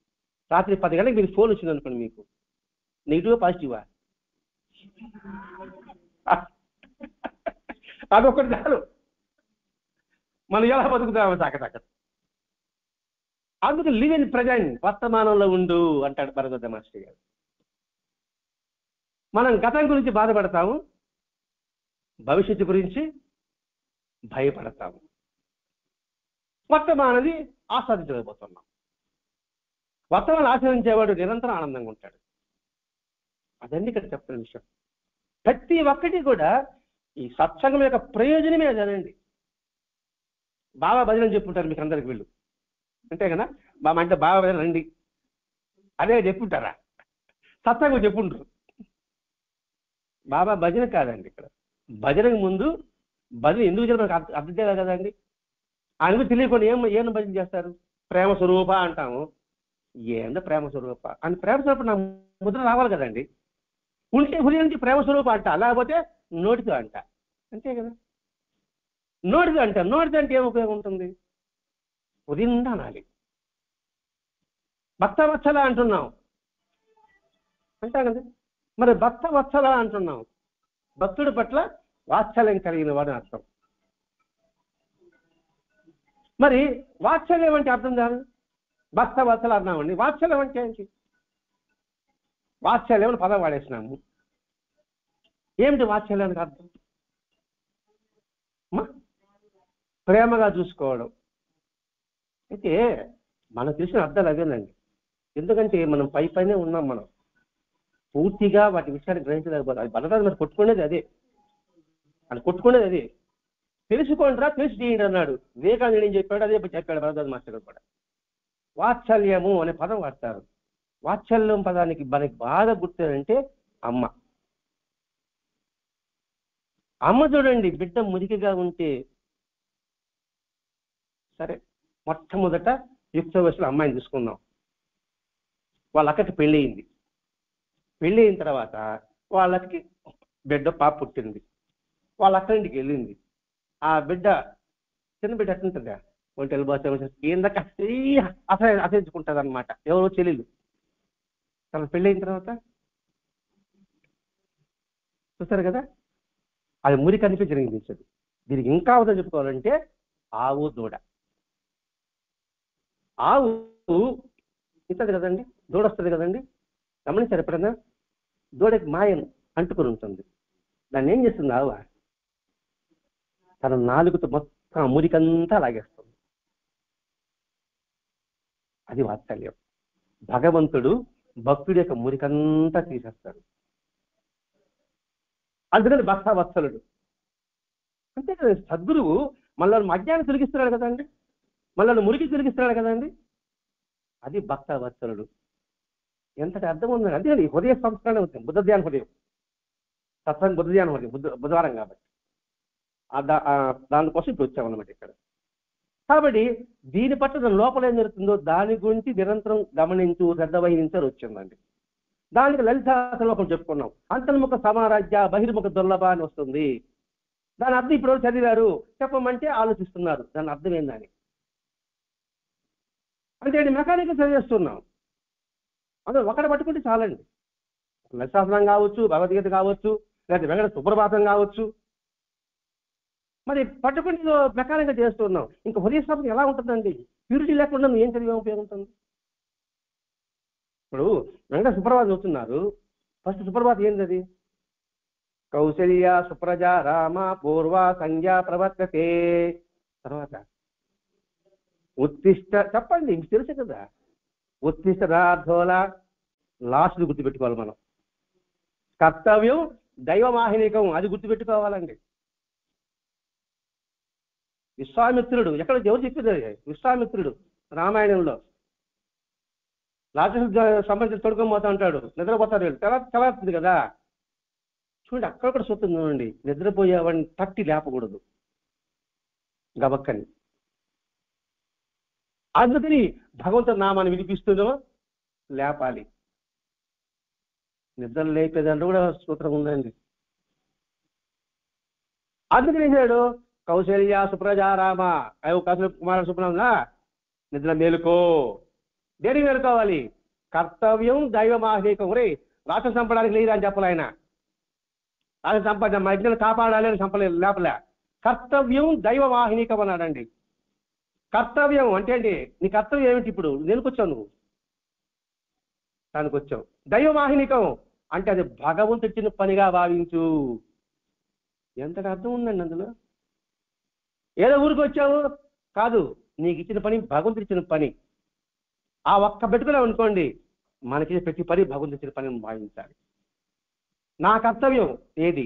రాత్రి 10 గంటలకు మీకు ఫోన్ వచ్చింది అనుకోండి, మీకు నెగిటివా పాజిటివా? అదొకటి చాలు, మనం ఎలా బతుకుతామో తాకతాక. అందుకు లివ్ ఇన్ ప్రజెంట్, వర్తమానంలో ఉండు అంటాడు భరద్వాజ మాస్టర్ గారు. మనం గతం గురించి బాధపడతాము, భవిష్యత్తు గురించి భయపడతాము. వర్తమానది ఆస్వాదించలేకపోతున్నాం. వర్తమానం ఆచరించేవాడు నిరంతరం ఆనందంగా ఉంటాడు. అదండి ఇక్కడ చెప్తున్న విషయం. ప్రతి ఒక్కటి కూడా ఈ సత్సంగం యొక్క ప్రయోజనమే అదేనండి. బాబా భజన చెప్పుంటారు మీకు అందరికి వీళ్ళు, అంతే కదా. బాబా అంటే బాబా భజన రండి అదే చెప్పుంటారా? సత్సంగం చెప్పుంటారు. బాబా భజన కాదండి ఇక్కడ. భజనకు ముందు భజన ఎందుకు చేయాలి మనకు అర్థం చేయాలి కదండి. ఆయనకు తెలియకుండా ఏం భజన చేస్తారు? ప్రేమ స్వరూప అంటాము. ఏందో ప్రేమ స్వరూప అని, ప్రేమ స్వరూప నా ముద్ర రావాలి కదండి. ఉంటే హృదయం నుంచి ప్రేమ స్వరూప అంట, లేకపోతే నోటితో అంట, అంతే కదా. నోటితో అంటే ఏం ఉపయోగం ఉంటుంది? హృదయం అనాలి. భక్త వత్సల అంటున్నాం అంటా కదా. మరి భక్త వత్సల అంటున్నాం, భక్తుడి పట్ల వాత్సల్యం కలిగిన వాడు అర్థం. మరి వాత్సల్యం అంటే అర్థం కాదు. భక్త వత్సల అన్నామండి, వాత్సల్యం అంటే ఏంటి? వాత్సల్యం అని పదం వాడేసినాము. ఏమిటి వాత్సల్యానికి అర్థం? ప్రేమగా చూసుకోవడం. అయితే మనకు తెలిసిన అర్థాలు అవేనండి. ఎందుకంటే మనం పైనే ఉన్నాం, మనం పూర్తిగా వాటి విషయాన్ని గ్రహించలేకపోతే అది బలరాజు మరి కొట్టుకునేది అదే, అది కొట్టుకునేది అదే. తెలుసుకోండిరా, తెలిసి చేయండి అన్నాడు వివేకానంద. ఏం చెప్పాడు అదే చెప్పాడు బలరాజు మాస్టర్ కూడా. వాత్సల్యము అనే పదం వాడతారు. వాత్సల్యం పదానికి మనకి బాగా గుర్తేదంటే అమ్మ. అమ్మ చూడండి, బిడ్డ మురికిగా ఉంటే సరే, మొట్టమొదట యుక్త వయసులో అమ్మాయిని తీసుకున్నాం. వాళ్ళ అక్కకి పెళ్ళి అయింది. పెళ్ళి అయిన తర్వాత వాళ్ళకి బిడ్డ పాప పుట్టింది. వాళ్ళ అక్క ఇంటికి వెళ్ళింది. ఆ బిడ్డ చిన్న బిడ్డ ఎట్లుంటుందా, ఒంటెలు బాగా ఏందక అసహించుకుంటుంది అనమాట. ఎవరో చెల్లెలు. తన పెళ్ళి అయిన తర్వాత చూస్తారు కదా, అది మురికి అనిపి జరిగింది. దీనికి ఇంకా అవసరం చెప్పుకోవాలంటే ఆవు దూడ. ఆవు ఇంతది కదండి, దూడ వస్తుంది కదండి. గమనించారు ఎప్పుడన్నా? దూడకి మాయం అంటుకుని ఉంటుంది. దాన్ని ఏం చేస్తుంది ఆవు? తన నాలుగుతో మొత్తం మురికంతా లాగేస్తుంది. అది వాత్సల్యం. భగవంతుడు భక్తుడి యొక్క మురికంతా తీసేస్తాడు. అందుకని భక్త వత్సలుడు. అంతే కదా, సద్గురువు మళ్ళీ అజ్ఞానం తొలగిస్తున్నాడు కదండి, మళ్ళీ మురికి తొలగిస్తున్నాడు కదండి. అది భక్త వత్సలుడు. ఎంతటి అర్థం ఉందని. అదే హృదయ సంస్కరణ అవుతుంది. బుద్ధ ధ్యాన హృదయం, సత్సంగ బుద్ధ ధ్యాన హృదయం, బుధవారం కాబట్టి దానికోసం ఇప్పుడు వచ్చామన్నమాట ఇక్కడ. కాబట్టి దీని పట్ల దాని లోపల ఏం జరుగుతుందో దాని గురించి నిరంతరం గమనించు, శ్రద్ధ వహించారు వచ్చిందండి. దానికి లలితాశ్లోకం చెప్పుకున్నాం. అంతర్ముఖ సమారాజ్య బహిర్ముఖ దుర్లభ అని వస్తుంది. దాని అర్థం ఇప్పుడు చదివారు, చెప్పమంటే ఆలోచిస్తున్నారు దాని అర్థం ఏందని. అంటే మెకానికల్ చదివేస్తున్నాం. అందులో ఒకటి పట్టుకుంటే చాలండి. లలితాసనం కావచ్చు, భగవద్గీత కావచ్చు, లేదా వెంకట సుప్రభాతం కావచ్చు. మరి పట్టుకుని మెకానికల్ చేస్తున్నాం. ఇంకా హృదయ స్థాపన ఎలా ఉంటుందండి? ప్యూరిటీ లేకుండా ఏం చదివే ఉపయోగం ఉంటుంది? ఇప్పుడు వెంకట సుప్రభాతం చూస్తున్నారు. ఫస్ట్ సుప్రభాతం ఏంది? అది కౌసల్య సుప్రజ రామ పూర్వ సంధ్యా ప్రవర్తతే. తర్వాత ఉత్తిష్ట, చెప్పండి మీకు తెలుసు కదా. ఉత్తిష్ట రాధోల, లాస్ట్ గుర్తుపెట్టుకోవాలి మనం. కర్తవ్యం దైవమాహినికం, అది గుర్తుపెట్టుకోవాలండి. విశ్వామిత్రుడు ఎక్కడ, ఎవరు చెప్పింది? విశ్వామిత్రుడు రామాయణంలో రాక్షసుడు సంబంధించి తొడుకొని పోతా ఉంటాడు, నిద్రపోతారు వీళ్ళు. తెలాడుతుంది కదా. చూడండి అక్కడక్కడ సూత్రం చూడండి, నిద్రపోయేవాడిని తట్టి లేపకూడదు గబక్కని. అందుకని భగవంతుడి నామాన్ని వినిపిస్తుందో లేపాలి. నిద్ర లేపేదాంట్లో కూడా సూత్రం ఉందండి. అందుకని ఏసాడు కౌశల్య సుప్రజారామ, కౌశల్య కుమార సుప్రజ నిద్ర మేలుకో. దేని మేలుకోవాలి? కర్తవ్యం దైవమాహికం. రే రాష్ట్రం చంపడానికి లేదా అని చెప్పలే ఆయన. రాష్ట్రం చంప మా యజ్ఞాన్ని కాపాడాలి అని చంపలేదు, లేపలే. కర్తవ్యం దైవవాహినికం అన్నాడండి. కర్తవ్యం అంటే ఏంటి? నీ కర్తవ్యం ఏమిటి? ఇప్పుడు దేనికొచ్చావు నువ్వు? దానికి వచ్చావు. దైవవాహినికం అంటే అది భగవంతుడు ఇచ్చిన పనిగా భావించు. ఎంతటి అర్థం ఉందండి అందులో. ఏదో ఊరికి వచ్చావు కాదు, నీకు ఇచ్చిన పని భగవంతుడు ఇచ్చిన పని. ఆ ఒక్క పెట్టుకున్నావు అనుకోండి, మనకి ప్రతి పని భగవంతుడు ఇచ్చిన పని భావించాలి. నా కర్తవ్యం ఏది,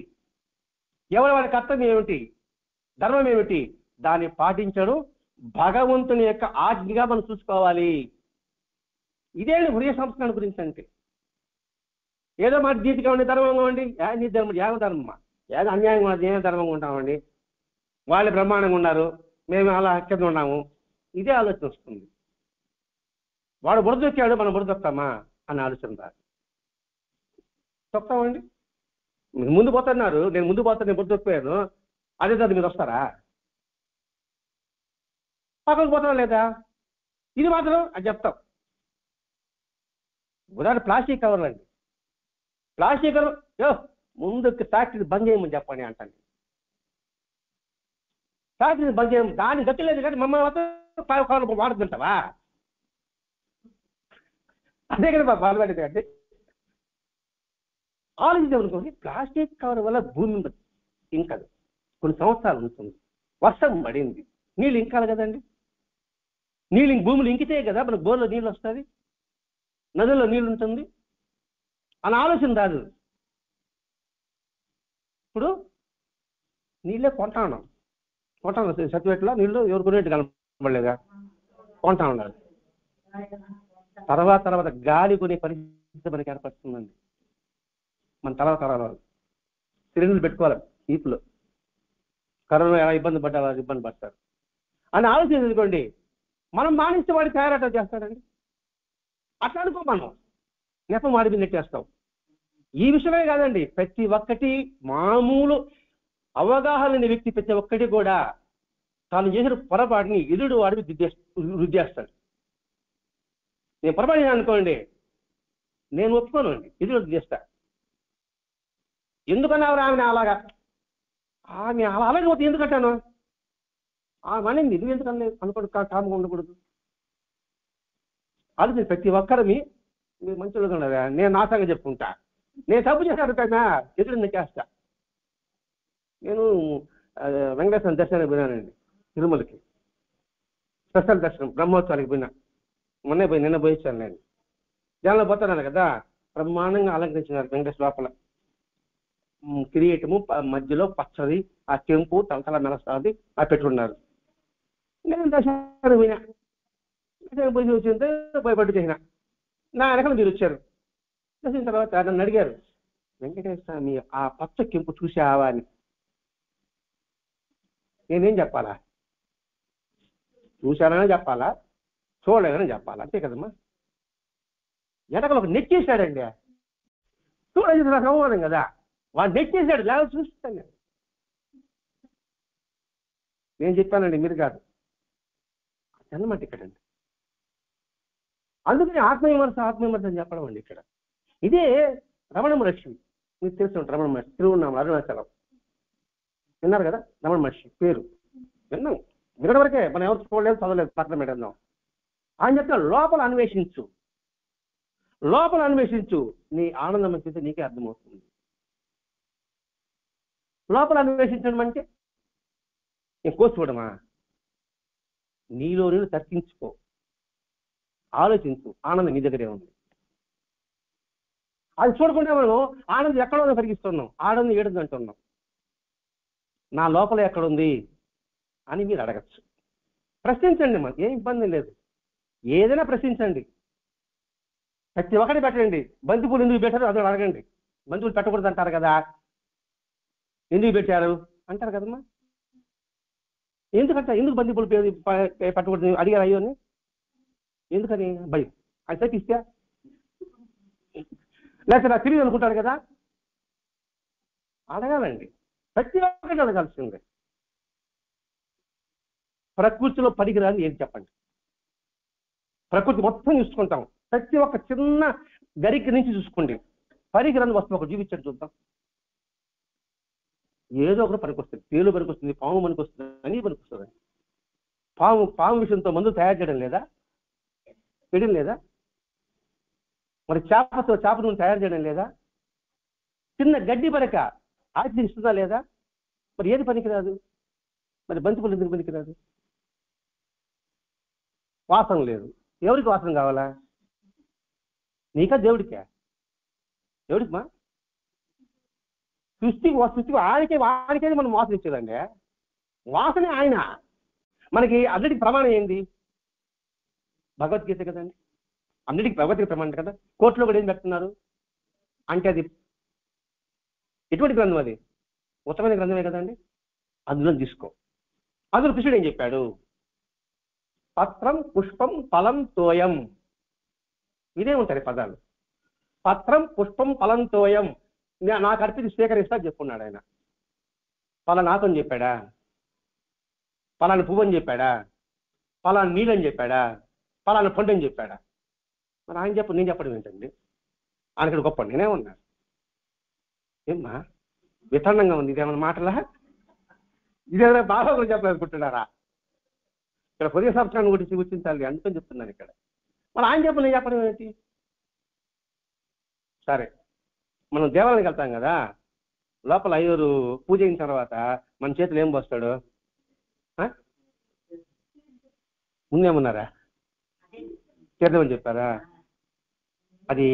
ఎవరి కర్తవ్యం ఏమిటి, ధర్మం ఏమిటి, దాన్ని పాటించడం భగవంతుని యొక్క ఆజ్ఞగా మనం చూసుకోవాలి. ఇదే హృదయ సంస్కరణ గురించి అంటే. ఏదో మాట జీవితంగా ఉండి ధర్మంగా ఉండి నీ ధర్మం ఏమ ధర్మమ్మా, ఏదో అన్యాయంగా ఉన్నది, ఏం ధర్మంగా ఉంటామండి, వాళ్ళు బ్రహ్మాండంగా ఉన్నారు, మేము అలా కింద ఉన్నాము, ఇదే ఆలోచన వస్తుంది. వాడు బురదొచ్చాడు, మనం బురదొస్తామా అని ఆలోచన రాదు. చెప్తామండి, మీరు ముందు పోతున్నారు, నేను ముందు పోతాను, నేను బురదొక్కిపోయాను, అదే దాని మీరు వస్తారా? పక్కకు పోతాం లేదా? ఇది మాత్రం అది చెప్తాం. ఉదాహరణ ప్లాస్టిక్ కవర్లు అండి. ప్లాస్టిక్ కవర్ ముందు ఫ్యాక్టరీ బంద్ చేయమని చెప్పండి అంటాను. ఫ్యాక్టరీ బంద్ చేయము, దాని గతి లేదు కానీ మమ్మల్ని కవర్లు వాడుతుంటావా? అదే కదా బాధపడేది. అంటే ఆలోచించామనుకోండి, ప్లాస్టిక్ కవర్ వల్ల భూమి ఇంకదు, కొన్ని సంవత్సరాలు ఉంటుంది, వర్షం పడింది, నీళ్ళు ఇంకాలి కదండి, నీళ్ళు భూములు ఇంకితే కదా మనకు బోర్లో నీళ్ళు వస్తుంది, నదుల్లో నీళ్ళు ఉంటుంది అని ఆలోచన రాదు. ఇప్పుడు నీళ్ళే కొంటాను సర్టిఫికెట్లో నీళ్ళు ఎవరు కొనేట్టు కనపడలేదా, కొంటా ఉండాలి. తర్వాత గాలి కొనే పరిస్థితి మనకి ఏర్పడుతుందండి. మన తర్వాత సిలిండర్లు పెట్టుకోవాలి ఈపులో, కరోనా ఎలా ఇబ్బంది పడ్డా ఇబ్బంది పడతారు అని ఆలోచించుకోండి. మనం మానేస్తే వాడి తయారట చేస్తాడండి. అట్లా అనుకో, మనం నెపం వాడి మీద నెట్టేస్తాం. ఈ విషయమే కాదండి, ప్రతి ఒక్కటి మామూలు అవగాహన లేని వ్యక్తి ప్రతి ఒక్కటి కూడా తాను చేసిన పొరపాటుని ఎదుడు వాడిని రుద్దేస్తాడు. నేను పొరపాటు అనుకోండి, నేను ఒప్పుకోను అండి, ఎదురు రుద్దేస్తా. ఎందుకన్నా ఆమె అలాగా, ఆమె అలాగే పోతే ఎందుకంటాను, ఆమె అనేది నువ్వు ఎందుకన్నా అనుకోడు, కాముగా ఉండకూడదు. అది ప్రతి ఒక్కరిని మీరు మంచిగా ఉండదా, నేను నా సంగతి చెప్పుకుంటా, నేను తప్పు చేశాను కదా ఎదురు నెక్కేస్తా. నేను వెంకటేశ్వర దర్శనానికి పోయినానండి, తిరుమలకి స్పెషల్ దర్శనం, బ్రహ్మోత్సవానికి పోయినా, నిన్న పోయించాను. నేను జనంలో పోతున్నాను కదా, బ్రహ్మాండంగా అలంకరించినారు వెంకటేశ్వర లోపల, కిరీటము మధ్యలో పచ్చది, ఆ చెంపు తలతల మెలస్తాది ఆ పెట్టుకున్నారు. నేను దర్శనానికి పోయినా, పోయి వచ్చింటే భయపడి చేసిన, నా వెనకాల మీరు వచ్చారు. వచ్చిన తర్వాత నన్ను అడిగారు, వెంకటేశ్వర స్వామి ఆ పచ్చ కెంపు చూసావా అని. నేనేం చెప్పాలా? చూశానని చెప్పాలా, చూడలేదని చెప్పాలా, అంతే కదమ్మా. ఎనకలు ఒక నెట్టేశాడండి, చూడలేదు నాకు అవమానం కదా, వాడు నెట్టేశాడు, లేకపోతే చూస్తాను నేను. నేను చెప్పానండి, మీరు కాదు, అన్నమాట ఇక్కడండి. అందుకని ఆత్మవిమర్శ అని చెప్పడం అండి ఇక్కడ. ఇదే రమణ మహర్షి, మీకు తెలుసు రమణ మహర్షి, తిరువన్నామల అరుణాచలం విన్నారు కదా, రమణ మహర్షి పేరు విన్నాం, వినడం వరకే, మనం ఎవరు చూడలేదు చదవలేదు, పక్కన పెట్టేద్దాం. ఆయన చెప్తా, లోపల అన్వేషించు, నీ ఆనందం వచ్చేసి నీకే అర్థమవుతుంది. లోపల అన్వేషించడం అంటే నేను కోసుకోవడమా? నీలో నేను తర్కించుకో, ఆలోచించు, ఆనందం నీ దగ్గరే ఉంది. అది చూడకుండా మనం ఆనందం ఎక్కడో పరిగిస్తున్నాం, ఆనందం ఏడుంది అంటున్నాం. నా లోపల ఎక్కడుంది అని మీరు అడగచ్చు. ప్రశ్నించండి, మనకి ఏం ఇబ్బంది లేదు, ఏదైనా ప్రశ్నించండి. ప్రతి ఒక్కటి పెట్టండి. బంతిపూలు ఎందుకు పెట్టారు అది అడగండి. బంతిపూలు పెట్టకూడదు అంటారు కదా, ఎందుకు పెట్టారు అంటారు కదమ్మా. ఎందుకు బంతిపూలు పెట్టకూడదు అడిగారు అయ్యోని, ఎందుకని భయం, అది తప్పిస్తే లేకపోతే నాకు తెలియదు అనుకుంటాడు కదా. అడగాలండి, ప్రతి ఒక్కటి అడగాల్సిందే. ప్రకృతిలో పనికిరాని ఏం చెప్పండి? ప్రకృతి మొత్తం చూసుకుంటాం, ప్రతి ఒక్క చిన్న గరికి నుంచి చూసుకోండి. పనికిరాని వస్తువు ఒకటి చూపించండి చూద్దాం. ఏదో ఒకటి పనికొస్తుంది, తేలు పనికొస్తుంది, పాము పనికొస్తుంది, అన్నీ పనికొస్తుంది. పాము విషయంతో మందు తయారు చేయడం లేదా, చేయడం లేదా? మరి చేప నూనె తయారు చేయడం లేదా? చిన్న గడ్డి పరక ఆక్సిజన్ ఇస్తుందా లేదా? మరి ఏది పనికిరాదు? మరి బంతిపూలు ఎందుకు పనికిరాదు? వాసన లేదు, ఎవరికి వాసన కావాలా? నీకా దేవుడికా? ఎవరికి మా సృష్టి వానికే మనం వాసన ఇచ్చేదండి. వాసనే ఆయన. మనకి అన్నిటికి ప్రమాణం ఏంది? భగవద్గీత కదండి. అన్నిటికీ భగవద్గీత ప్రమాణం కదా. కోర్టులో కూడా ఏం పెడుతున్నారు అంటే అది ఎటువంటి గ్రంథం? అది ఉత్తమైన గ్రంథమే కదండి. అందులో తీసుకో. అందులో కృష్ణుడు ఏం చెప్పాడు? పత్రం పుష్పం ఫలం తోయం. ఇదే ఉంటాయి పదాలు. పత్రం పుష్పం ఫలం తోయం. నాకు అర్పిత స్వీకరిస్తా చెప్పుకున్నాడు ఆయన. పలానా ఆకుని చెప్పాడా? పలానా పువ్వు అని చెప్పాడా? పలానా నీళ్ళని చెప్పాడా? పలానా పండు అని చెప్పాడా? మరి ఆయన నేను చెప్పడం ఏంటండి? ఆయన ఇక్కడ గొప్ప నేనే ఉన్నా. ఏమ్మా వితరణంగా ఉంది ఇదేమన్నా మాటలా? ఇదేమైనా బాగా కూడా చెప్పాలనుకుంటున్నారా? ఇక్కడ హృదయ సంస్కారం గురించి గుర్తించాలి అందుకని చెప్తున్నాను ఇక్కడ. మరి ఆయన నేను చెప్పడం ఏంటి? సరే, మనం దేవాలయానికి వెళ్తాం కదా, లోపల అయ్యూరు పూజ అయిన తర్వాత మన చేతులు ఏం పోస్తాడు? ముందేమన్నారా? తీర్థమని చెప్పారా? అది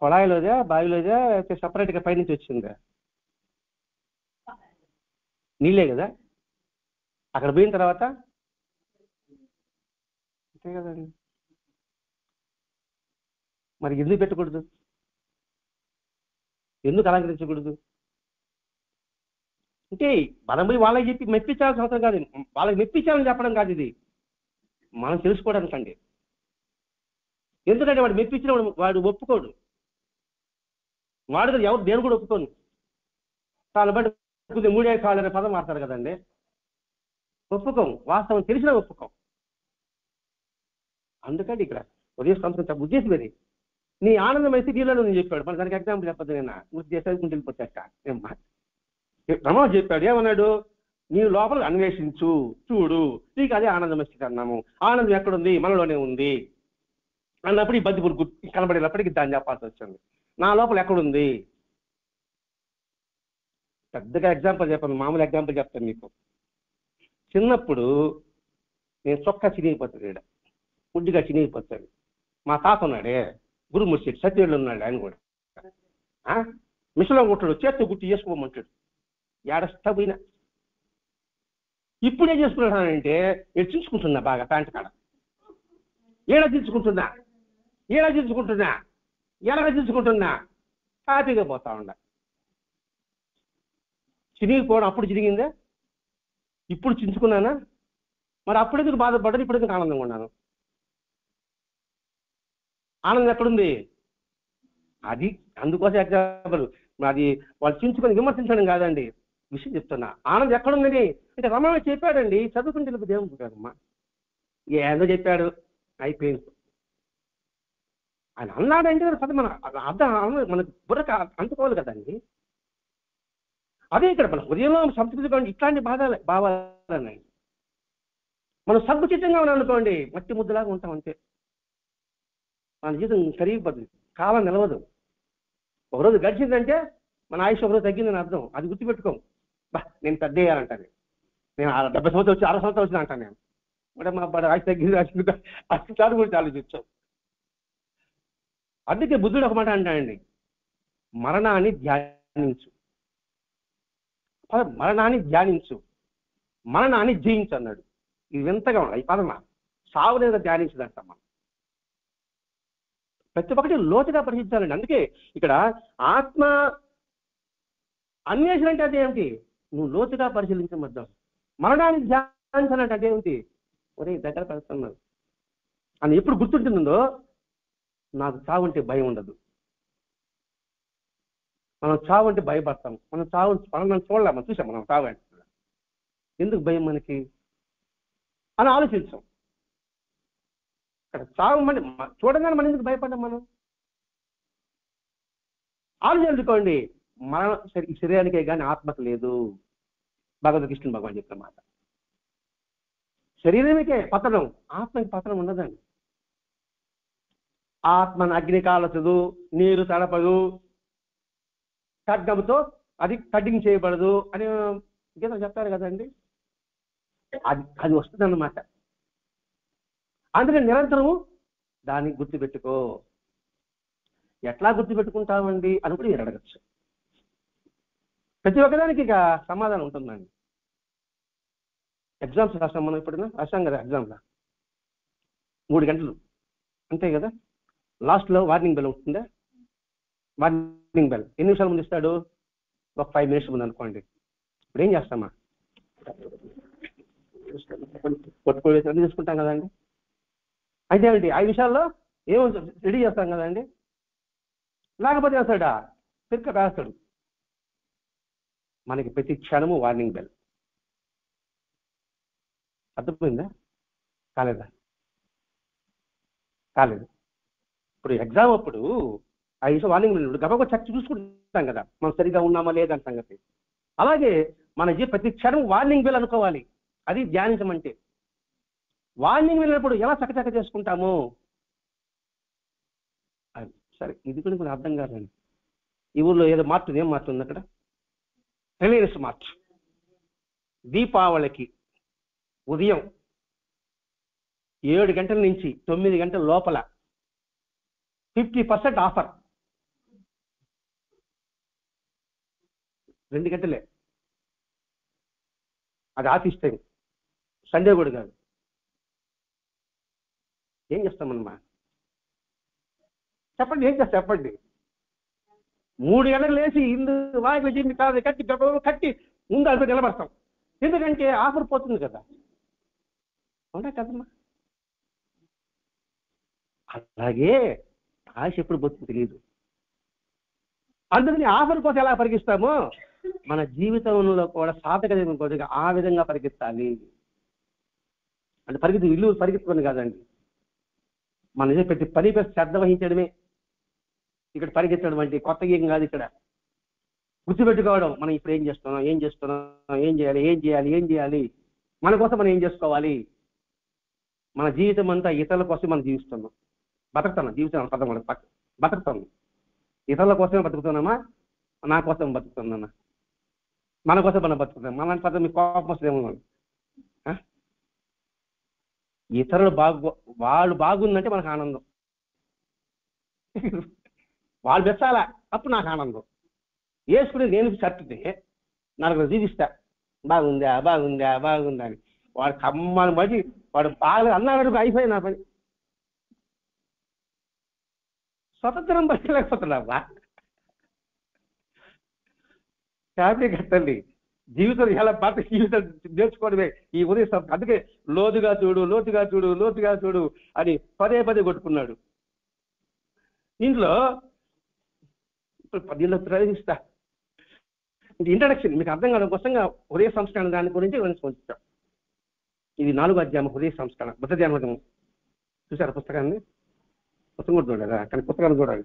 కొళాయిలోదా బావిలోదా సపరేట్గా పైనుంచి వచ్చిందా? నీళ్ళే కదా. అక్కడ పోయిన తర్వాత అంతే కదండి. మరి ఎందుకు పెట్టకూడదు? ఎందుకు అలంకరించకూడదు? అంటే మనం పోయి వాళ్ళకి చెప్పి మెప్పించాల్సిన అవసరం కాదు. వాళ్ళకి మెప్పించాలని చెప్పడం కాదు, ఇది మనం తెలుసుకోవడానికి అండి. ఎందుకంటే వాడు మెప్పించిన వాడు ఒప్పుకోడు. వాడు కదా ఎవరు దేని కూడా ఒప్పుకోను. చాలా బట్టి మూడే కాళ్ళు అనే పదం మాట్లాడతారు కదండి. ఒప్పుకోం, వాస్తవం తెలిసినా ఒప్పుకోం. అందుకంటే ఇక్కడ ఉదయ సంస్కృతి ఉద్దేశం ఇది. నీ ఆనందం అయితే నీళ్ళలో నేను చెప్పాడు. మన దానికి ఎగ్జాంపుల్ చెప్పదు. నేను దేశానికి వెళ్ళిపోతాక రమణ చెప్పాడు. ఏమన్నాడు? నీ లోపల అన్వేషించు, చూడు, నీకు అదే ఆనందం ఇస్తున్నాము. ఆనందం ఎక్కడుంది? మనలోనే ఉంది అన్నప్పుడు ఈ బద్ది పురుగు కనబడేటప్పటికి దాన్ని చెప్పాల్సి వచ్చింది. నా లోపల ఎక్కడుంది? పెద్దగా ఎగ్జాంపుల్ చెప్పాను, మామూలు ఎగ్జాంపుల్ చెప్తాను మీకు. చిన్నప్పుడు నేను చొక్కా చినిగిపోతాడు, ఇక్కడ ముడ్డిగా చినిగిపోతాడు. మా తాత ఉన్నాడే గురుమూర్తి సత్యుడు ఉన్నాడు, ఆయన కూడా మిషన్లో కొట్టాడు, చేత్తో గుట్టి చేసుకోమంటాడు. ఏడస్తా పోయినా. ఇప్పుడు ఏం చేసుకున్నానంటే నేను చించుకుంటున్నా బాగా ప్యాంట్ కాడ. ఏడ చించుకుంటున్నా ఎలాగ చించుకుంటున్నా హ్యాపీగా పోతా ఉండ. చినిగిపోవడం అప్పుడు చిరిగిందా? ఇప్పుడు చించుకున్నానా? మరి అప్పుడు ఎందుకు బాధపడ్డాను, ఇప్పుడు ఎందుకు ఆనందంగా ఉన్నాను? ఆనందం ఎక్కడుంది? అది అందుకోసం ఎగ్జాంపుల్. అది వాళ్ళు చించుకొని విమర్శించడం కాదండి, విషయం చెప్తున్నా. ఆనందం ఎక్కడుందని అంటే రమణ చెప్పాడండి. చదువుకుంటే దేవుడు కాదమ్మా, ఏందో చెప్పాడు అయిపోయింది. ఆయన అన్నాడంటే పద మన అర్థం మనకు బుర్రకు అంటుకోవాలి కదండి. అదే ఇక్కడ మన హృదయంలో సంతృప్తి కావాలి. ఇట్లాంటి భావాలన్నాయి. మనం సంకుచితంగా ఉన్నాం అనుకోండి, మట్టి ముద్దలాగా ఉంటాం అంతే. మన జీవితం కరిగిపోతుంది, కాలం నిలవదు. ఒకరోజు గడిచిందంటే మన ఆయుష్ ఒకరోజు తగ్గిందని అర్థం. అది గుర్తుపెట్టుకోం. నేను పెద్ద వేయాలంటాను. నేను 70 సంవత్సరాలు వచ్చి 60 సంవత్సరాలు వచ్చిన అంటాను నేను. అంటే మా ఆయుష్ తగ్గింది అసలు గురించి ఆలోచించాం. అందుకే బుద్ధుడు ఒక మాట అంటాడండి, మరణాన్ని ధ్యానించు, మరణాన్ని జయించు అన్నాడు. ఇది వింతగా ఉన్నాయి ఈ పదమా. సావు లేదా ధ్యానించదంటాం మనం. ప్రతి ఒక్కటి లోతుగా పరిశీలించాలండి. అందుకే ఇక్కడ ఆత్మ అన్వేషణ అంటే అదేమిటి? నువ్వు లోతుగా పరిశీలించమద్దాం. మరణాన్ని ధ్యానించాలంటే అదేమిటి? ఒరే దగ్గర పెడుతున్నాను అని ఎప్పుడు గుర్తుంటుందో నాకు చావు అంటే భయం ఉండదు. మనం చావు అంటే భయపడతాం. మనం చూడలేం, మనం చూసాం. మనం చావు అంటే ఎందుకు భయం మనకి అని ఆలోచించాం. ఇక్కడ చావు మన చూడగానే మనం ఎందుకు భయపడ్డాం? మనం ఆలోచించుకోండి. మరణం శరీరానికే కానీ ఆత్మకు లేదు. భగవద్గీత భగవాన్ చెప్పిన మాట. శరీరమికే పతనం, ఆత్మకి పతనం ఉండదండి. ఆత్మను అగ్ని కాలచదు, నీరు తడపదు, ఖడ్గంతో అది కటింగ్ చేయబడదు అని గీత చెప్తారు కదండి. అది వస్తుంది అన్నమాట. అందుకని నిరంతరము దాన్ని గుర్తుపెట్టుకో. ఎట్లా గుర్తుపెట్టుకుంటామండి అని కూడా మీరు అడగచ్చు. ప్రతి ఒక్కదానికి ఇక సమాధానం ఉంటుందండి. ఎగ్జామ్స్ రాస్తాం మనం, ఇప్పుడు రాస్తాం కదా ఎగ్జామ్లో 3 గంటలు అంతే కదా. లాస్ట్లో వార్నింగ్ బెల్ ఉంటుందా? వార్నింగ్ బెల్ ఎన్ని నిమిషాల ముందు ఇస్తాడు? ఒక 5 మినిట్స్ ముందు అనుకోండి. ఇప్పుడు ఏం చేస్తామా? కొట్టుకోవేసి అన్ని చూసుకుంటాం కదండి. అయితే ఏమిటి 5 నిమిషాల్లో ఏమో రెడీ చేస్తాం కదండి. లేకపోతే వేస్తాడా? తిరిగి వేస్తాడు. మనకి ప్రతి క్షణము వార్నింగ్ బెల్. అర్థమైందా? కాలేదా? కాలేదు. ఇప్పుడు ఎగ్జామ్ అప్పుడు 5 నిమిషాలు వార్నింగ్ బెల్ గబగబా చచ్చి చూసుకుంటాం కదా మనం సరిగా ఉన్నామా లేదని సంగతి. అలాగే మన ప్రతి క్షణం వార్నింగ్ బెల్ అనుకోవాలి. అది ధ్యానించమంటే. వార్నింగ్ వెళ్ళినప్పుడు ఎలా చకచక చేసుకుంటాము? అది సరే, ఇది కూడా కొంచెం అర్థం కాదండి. ఈ ఊళ్ళో ఏదో మార్తుంది. ఏం మార్తుంది అక్కడ? Reliance March. దీపావళికి ఉదయం 7 గంటల నుంచి 9 గంటల లోపల 50% ఆఫర్. 2 గంటలే. అది ఆఫీస్ టైం, సండే కూడా కాదు. ఏం చేస్తామన్నమా? చెప్పండి, ఏం చేస్తా చెప్పండి. 3 గంటలు లేచి ఇందు వాకి దీన్ని కాదు కట్టి కట్టి ముందు అది నిలబడతాం. ఎందుకంటే ఆఫర్ పోతుంది కదా. అవునా కదమ్మా? అలాగే ఆశ ఎప్పుడు పోతుంది తెలియదు. అందుకని ఆఫర్ కోసం ఎలా పరిగిస్తామో మన జీవితంలో కూడా సాధక ఆ విధంగా పరిగెత్తాలి. అంటే ఇల్లు పరిగెత్తుకొని కాదండి, మన నిజం ప్రతి పని శ్రద్ధ వహించడమే ఇక్కడ పరిగెత్తడం అంటే. కొత్తగా ఏం కాదు. ఇక్కడ గుర్తుపెట్టుకోవడం, మనం ఇప్పుడు ఏం చేస్తున్నాం, ఏం చేయాలి, మన కోసం మనం ఏం చేసుకోవాలి. మన జీవితం అంతా ఇతరుల కోసం మనం జీవిస్తున్నాం, బతుకుతున్నాం. జీవితం పదం కూడా బతుకుతున్నాం. ఇతరుల కోసమే బతుకుతున్నామా, నా కోసం బతుకుతున్నా? మన కోసం మనం బతుకుతున్నాం. మనలాంటి పదం మీకు కోపం వస్తుందేమో. ఇతరులు వాళ్ళు బాగుందంటే మనకు ఆనందం. వాళ్ళు బెచ్చాలా, అప్పుడు నాకు ఆనందం. వేసుకుని నేను షర్టుతే నాకు జీవిస్తా, బాగుందా అని. వాడు కమ్మని బట్టి వాడు బాగా అన్నాడు, అయిపోయి నా పని. స్వతంత్రం బతకలేకపోతున్నావా? హ్యాపీ కట్టండి. జీవితం ఎలా జీవితం నేర్చుకోవడమే ఈ ఉదయం. అందుకే లోతుగా చూడు అని పదే కొట్టుకున్నాడు. ఇంట్లో దీనిలో ప్రవేశిస్తా. ఇంట్రడక్షన్ మీకు అర్థం కావడం కోసంగా హృదయ సంస్కరణ దాని గురించి కొంచెం. ఇది 4వ అధ్యాయం హృదయ సంస్కరణ. బుద్ధ ధ్యానం చూసారా పుస్తకాన్ని? పుస్తకం కూడా చూడలేదా? కానీ పుస్తకాన్ని చూడాలి.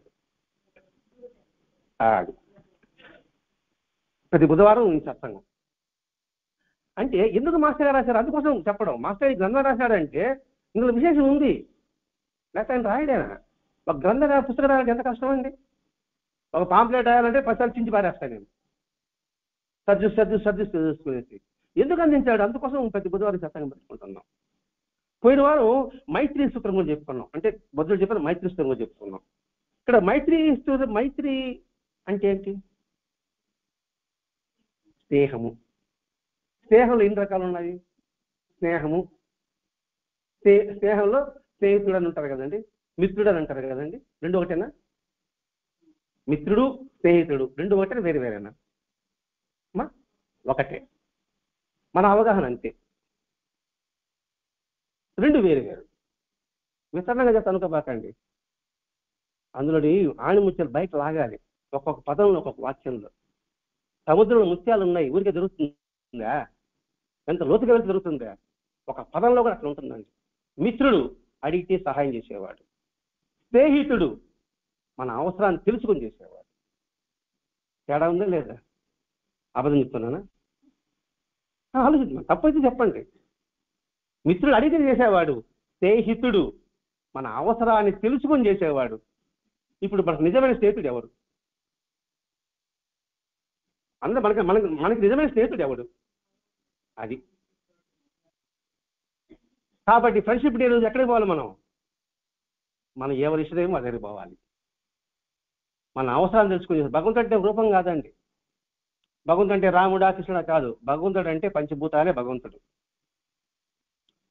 ప్రతి బుధవారం సత్సంగం. అంటే ఎందుకు మాస్టర్ గారు రాశారు? అందుకోసం చెప్పడం. మాస్టర్ ఈ గ్రంథం రాశాడంటే ఇందులో విశేషం ఉంది. లేకపోతే ఆయన రాయడేనా? ఒక గ్రంథం పుస్తకం రాయాలంటే ఎంత కష్టం అండి. ఒక పాంప్లెట్ రాయాలంటే 10 సార్లు చించి పారేస్తాను నేను. సర్ది చూసుకునేసి. ఎందుకు అందించాడు? అందుకోసం ప్రతి బుధవారం సత్సంగం పెట్టుకుంటున్నాం. పోయిన వారం మైత్రి సూత్రం కూడా చెప్పుకున్నాం. అంటే బుద్ధుడు చెప్పిన మైత్రి సూత్రం కూడా చెప్పుకున్నాం. ఇక్కడ మైత్రి అంటే ఏంటి? స్నేహము. స్నేహంలో ఎన్ని రకాలు ఉన్నాయి? స్నేహంలో స్నేహితుడు అని ఉంటారు కదండి, మిత్రుడు అని అంటారు కదండి. 2 ఒకటేనా? మిత్రుడు స్నేహితుడు 2 ఒకటే, వేరేనా? ఒకటే. మన అవగాహన అంతే. 2 వేరు. విస్తరణంగా చెప్తా అనుకోబాకండి. అందులోని ఆణిముత్యాలు బయట లాగాలి. ఒక్కొక్క పదంలో, ఒక్కొక్క వాక్యంలో. సముద్రంలో ముత్యాలు ఉన్నాయి, ఊరికే దొరుకుతుందా? ఎంత లోతుగా వెళ్తే దొరుకుతుందా? ఒక పదంలో కూడా అట్లా ఉంటుందండి. మిత్రుడు అడిగితే సహాయం చేసేవాడు. స్నేహితుడు మన అవసరాన్ని తెలుసుకొని చేసేవాడు. తేడా ఉందా లేదా? అబద్ధం చెప్తున్నానా? ఆలోచించండి, తప్పైతే చెప్పండి. మిత్రుడు అడిగితే చేసేవాడు. స్నేహితుడు మన అవసరాన్ని తెలుసుకొని చేసేవాడు. ఇప్పుడు మనకు నిజమైన స్నేహితుడు ఎవరు? మనకి నిజమైన స్నేహితుడు ఎవడు? అది. కాబట్టి ఫ్రెండ్షిప్ డే రోజు ఎక్కడికి పోవాలి? మనం ఎవరి ఇష్టమేమో అక్కడికి పోవాలి. మన అవసరాలు తెలుసుకుని. భగవంతుడి రూపం కాదండి, భగవంతుడు అంటే రాముడా కృష్ణుడా కాదు. భగవంతుడు అంటే పంచభూతాలే భగవంతుడు.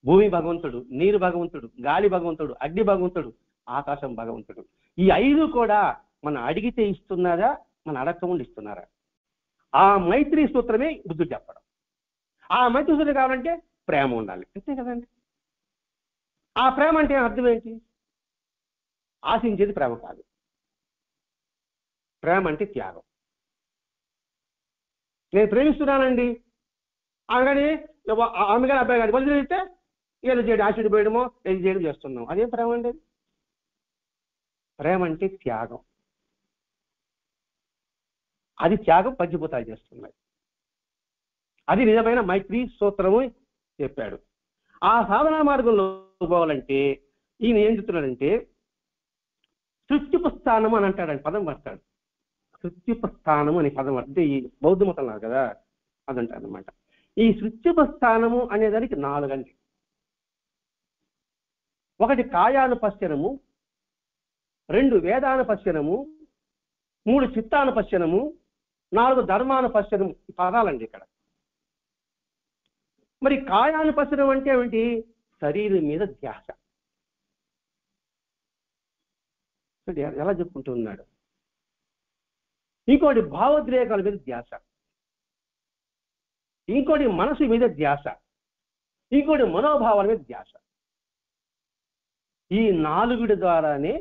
భూమి భగవంతుడు, నీరు భగవంతుడు, గాలి భగవంతుడు, అగ్ని భగవంతుడు, ఆకాశం భగవంతుడు. ఈ 5 కూడా మనం అడిగితే ఇస్తున్నారా, మన అడగకుండా ఇస్తున్నారా? ఆ మైత్రి సూత్రమే బుద్ధుడు చెప్పడం. ఆ మైత్రి సూత్రం కావాలంటే ప్రేమ ఉండాలి, అంతే కదండి. ఆ ప్రేమ అంటే అర్థం ఏంటి? ఆశించేది ప్రేమ కాదు. ప్రేమ అంటే త్యాగం. నేను ప్రేమిస్తున్నానండి అనగానే ఆమె గారి అబ్బాయి గారి బదులు అయితే ఏదో చేయడం, యాసిడ్ పోయడమో ఏది చేయడం చేస్తున్నాం. అదేం ప్రేమ అండి? ప్రేమ అంటే త్యాగం. అది త్యాగం పంచభూతాలు చేస్తున్నాయి. అది నిజమైన మైత్రి సూత్రము చెప్పాడు. ఆ సాధనా మార్గంలో పోవాలంటే ఈయన ఏం చెప్తున్నాడంటే శృత్యుపస్థానం అని అంటాడు, పదం పడతాడు. శృత్యుపస్థానము అనే పదం అంటే ఈ బౌద్ధ మతం లాగా కదా, అదంటారు అనమాట. ఈ శృత్యుపస్థానము అనేదానికి 4 అండి. 1 కాయానుపశ్చనము, 2 వేదానుపశ్చనము, 3 చిత్తానుపశ్చనము, 4 ధర్మానుపశ్చనము. ఈ పదాలండి ఇక్కడ. మరి కాయానుపశ్చనం అంటే ఏమిటి? శరీరం మీద ధ్యాస. ఎలా చెప్పుకుంటున్నాడు? ఇంకోటి భావోద్రేకాల మీద ధ్యాస, ఇంకోటి మనసు మీద ధ్యాస, ఇంకోటి మనోభావాల మీద ధ్యాస. ఈ 4 ద్వారానే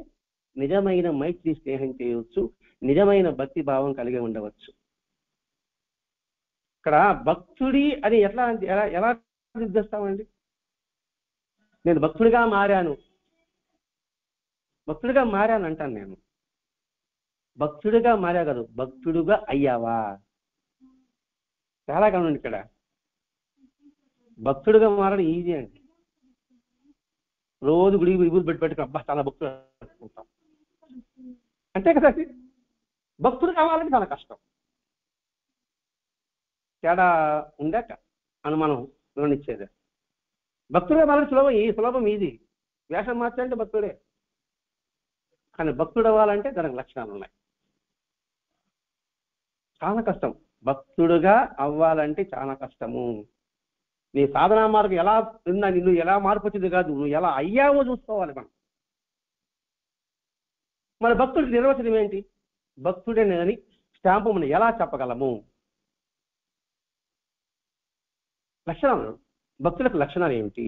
నిజమైన మైత్రి స్నేహం చేయవచ్చు, నిజమైన భక్తి భావం కలిగి ఉండవచ్చు. ఇక్కడ భక్తుడి అని ఎలా ఎలా నిర్దేస్తామండి? నేను భక్తుడిగా మారాను అంటాను. నేను భక్తుడిగా మారా కాదు, భక్తుడుగా అయ్యావా? చాలా కాదండి ఇక్కడ. భక్తుడిగా మారడం ఈజీ అండి. రోజు గుడికి విభూతి పెట్టుకుని అబ్బా చాలా భక్తుడు అనుకుంటాం, అంతే కదండి. భక్తుడు కావాలంటే చాలా కష్టం. తేడా ఉందాక అనుమానం గమనించేది. భక్తుడిగా మారడం సులభం ఈజీ. వేషం మార్చాలంటే భక్తుడే, కానీ భక్తుడు అవ్వాలంటే దానికి లక్షణాలు ఉన్నాయి. చాలా కష్టం. భక్తుడుగా అవ్వాలంటే చాలా కష్టము. నీ సాధనా మార్గం ఎలా ఉందా, నిన్ను ఎలా మార్పు వచ్చింది కాదు, నువ్వు ఎలా అయ్యావో చూసుకోవాలి మనం. మన భక్తుడి నిర్వచనం ఏంటి? భక్తుడేనని స్టాంపు మనం ఎలా చెప్పగలము? లక్షణాలు, భక్తులకు లక్షణాలు ఏమిటి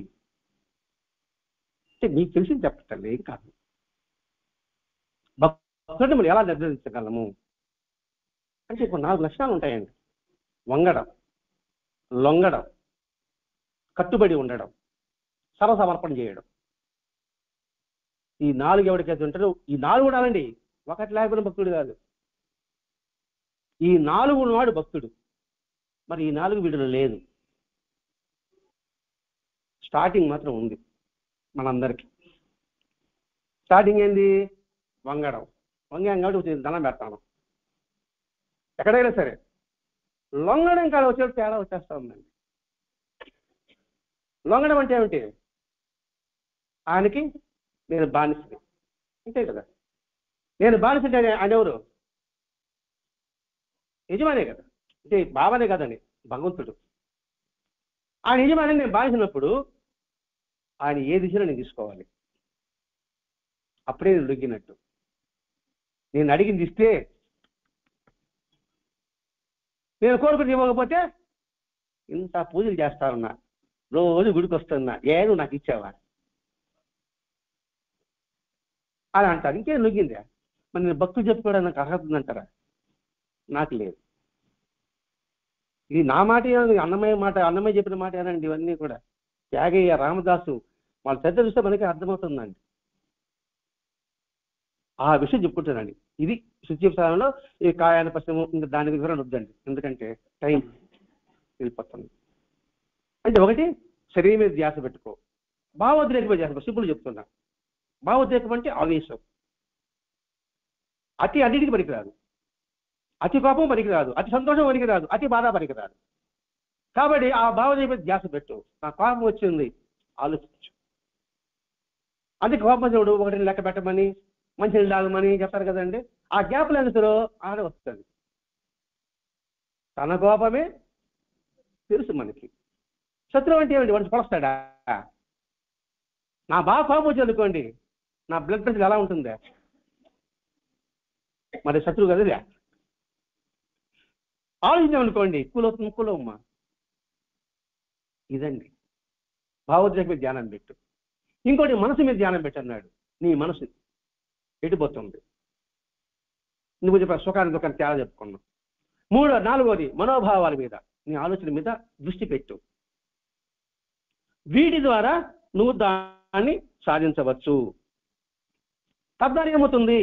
అంటే మీకు తెలిసి చెప్పటండి, ఏం కాదు. భక్తుడిని మనం ఎలా నిర్ధారించగలము అంటే ఇప్పుడు 4 లక్షణాలు ఉంటాయండి. వంగడం, లొంగడం, కట్టుబడి ఉండడం, సర్వసమర్పణ చేయడం. ఈ 4 ఎవరికైతే ఉంటారో ఈ 4 కూడా అనండి, ఒకటి లేకపోయిన భక్తుడు కాదు. ఈ 4 ఉన్నవాడు భక్తుడు. మరి ఈ 4 వీడిలో లేదు. స్టార్టింగ్ మాత్రం ఉంది మనందరికీ. స్టార్టింగ్ ఏంది? వంగడం. వంగాం కాబట్టి దండం పెడతాను. ఎక్కడైనా సరే లొంగడం కాడ వచ్చే తేడా వచ్చేస్తా ఉందండి. లొంగడం అంటే ఏమిటి? ఆయనకి నేను బానిసని, అంతే కదా. నేను బానిసంటే ఆయన ఎవరు? యజమానే కదా, అంటే బాబానే కదండి, భగవంతుడు. ఆయన యజమాని నేను బానిసినప్పుడు ఆయన ఏ దిశలో నేను తీసుకోవాలి, అప్పుడే నేను లొంగినట్టు. నేను అడిగింది ఇస్తే, నేను కోరుకుని ఇవ్వకపోతే ఇంత పూజలు చేస్తానున్నా, రోజు గుడికి వస్తున్నా, ఏదో నాకు ఇచ్చావా అని అంటారు. ఇంకేం లొంగిందా? మరి నేను భక్తులు చెప్పుకోవడానికి నాకు అర్హత ఉందంటారా? నాకు లేదు. ఇది నా మాట, అన్నమయ్య చెప్పిన మాట ఏనండి. ఇవన్నీ కూడా త్యాగయ్య, రామదాసు వాళ్ళ పెద్ద చూస్తే మనకి అర్థమవుతుందండి. ఆ విషయం చెప్పుకుంటానండి. ఇది శుచిస్థానంలో ఈ కాయాన పశ్చిమ, ఇంకా దాని వివరణ వద్దండి, ఎందుకంటే టైం వెళ్ళిపోతుంది. అంటే ఒకటి శరీరం మీద ధ్యాస పెట్టుకో, భావోద్రేకం మీద ధ్యాస. సింపుల్ చెప్తున్నా. భావోద్రేకం అంటే ఆవేశం. అతి అన్నిటికీ పనికిరాదు, అతి కోపం పనికిరాదు, అతి సంతోషం పనికిరాదు, అతి బాధ పనికిరాదు. కాబట్టి ఆ భావోద్రేకం మీద ధ్యాస పెట్టు. నా కోపం వచ్చింది, ఆలోచించు. అందుకే కోపం చూడు, ఒకటిని లెక్క పెట్టమని, మంచిని తాగమని చెప్తారు కదండి. ఆ గ్యాప్ లెన్స్లో ఆడ వస్తుంది. తన కోపమే తెలుసు మనకి. శత్రువు అంటే ఏమండి? వాడిని పొడుస్తాడా? నా బాగా కోపం వచ్చి అనుకోండి, నా బ్లడ్ ప్రెషర్ ఎలా ఉంటుందా? మరి శత్రువు కదదా. ఆలోచించామనుకోండి, కులమ్మా. ఇదండి భావోద్వేగ మీద ధ్యానం పెట్టు. ఇంకోటి మనసు మీద ధ్యానం పెట్టన్నాడు. నీ మనసు ఎటుపోతుంది? నువ్వు చెప్పిన సుఖాన్ని దుఃఖాన్ని తేడా చెప్పుకున్నావు. నాలుగోది మనోభావాల మీద, నీ ఆలోచన మీద దృష్టి పెట్టు. వీటి ద్వారా నువ్వు దాన్ని సాధించవచ్చు. తద్వారా ఏమవుతుంది?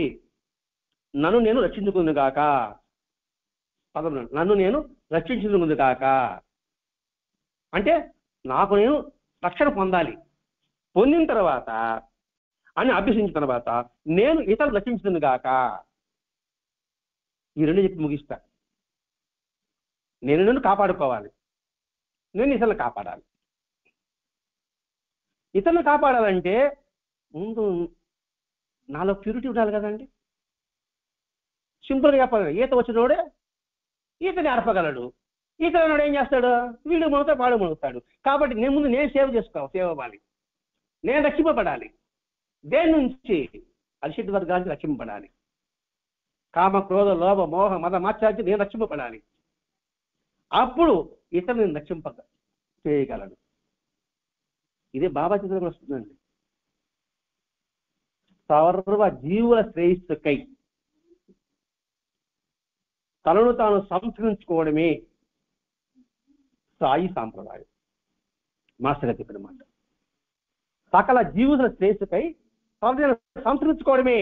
నన్ను నేను రక్షించుకుంది కాక. పదం నన్ను నేను రక్షించుకుంది కాక అంటే నాకు నేను రక్షణ పొందాలి. పొందిన తర్వాత అని అభ్యసించిన తర్వాత నేను ఇతరులు రక్షించుకుంది కాక. ఈ రెండు చెప్పి ముగిస్తా. నేను కాపాడుకోవాలి, నేను ఇతరులను కాపాడాలి. ఇతరులను కాపాడాలంటే ముందు నాలో ప్యూరిటీ ఉండాలి కదండి. సింపుల్గా చెప్పాలి, ఈత వచ్చినోడే ఈత నేర్పగలడు. ఈత అన్నాడు ఏం చేస్తాడు? వీడు మునుగుతాడు, వాడు మునుగుతాడు. కాబట్టి నేను సేవ అవ్వాలి, నేను రక్షింపబడాలి. దేని నుంచి? అరిషడ్ వర్గానికి రక్షింపబడాలి. కామ, క్రోధ, లోభ, మోహ, మద, మాత్సర్యం నేను రక్షింపబడాలి. అప్పుడు ఇతరులను చేయగలడు. ఇదే బాబా చిత్రంలో వస్తుందండి. సర్వ జీవుల శ్రేయస్సుకై తనను తాను సంస్కరించుకోవడమే సాయి సాంప్రదాయం. మాస్టర్ గారు చెప్పిన మాట. సకల జీవుల శ్రేయస్సుకై తనను సంస్కరించుకోవడమే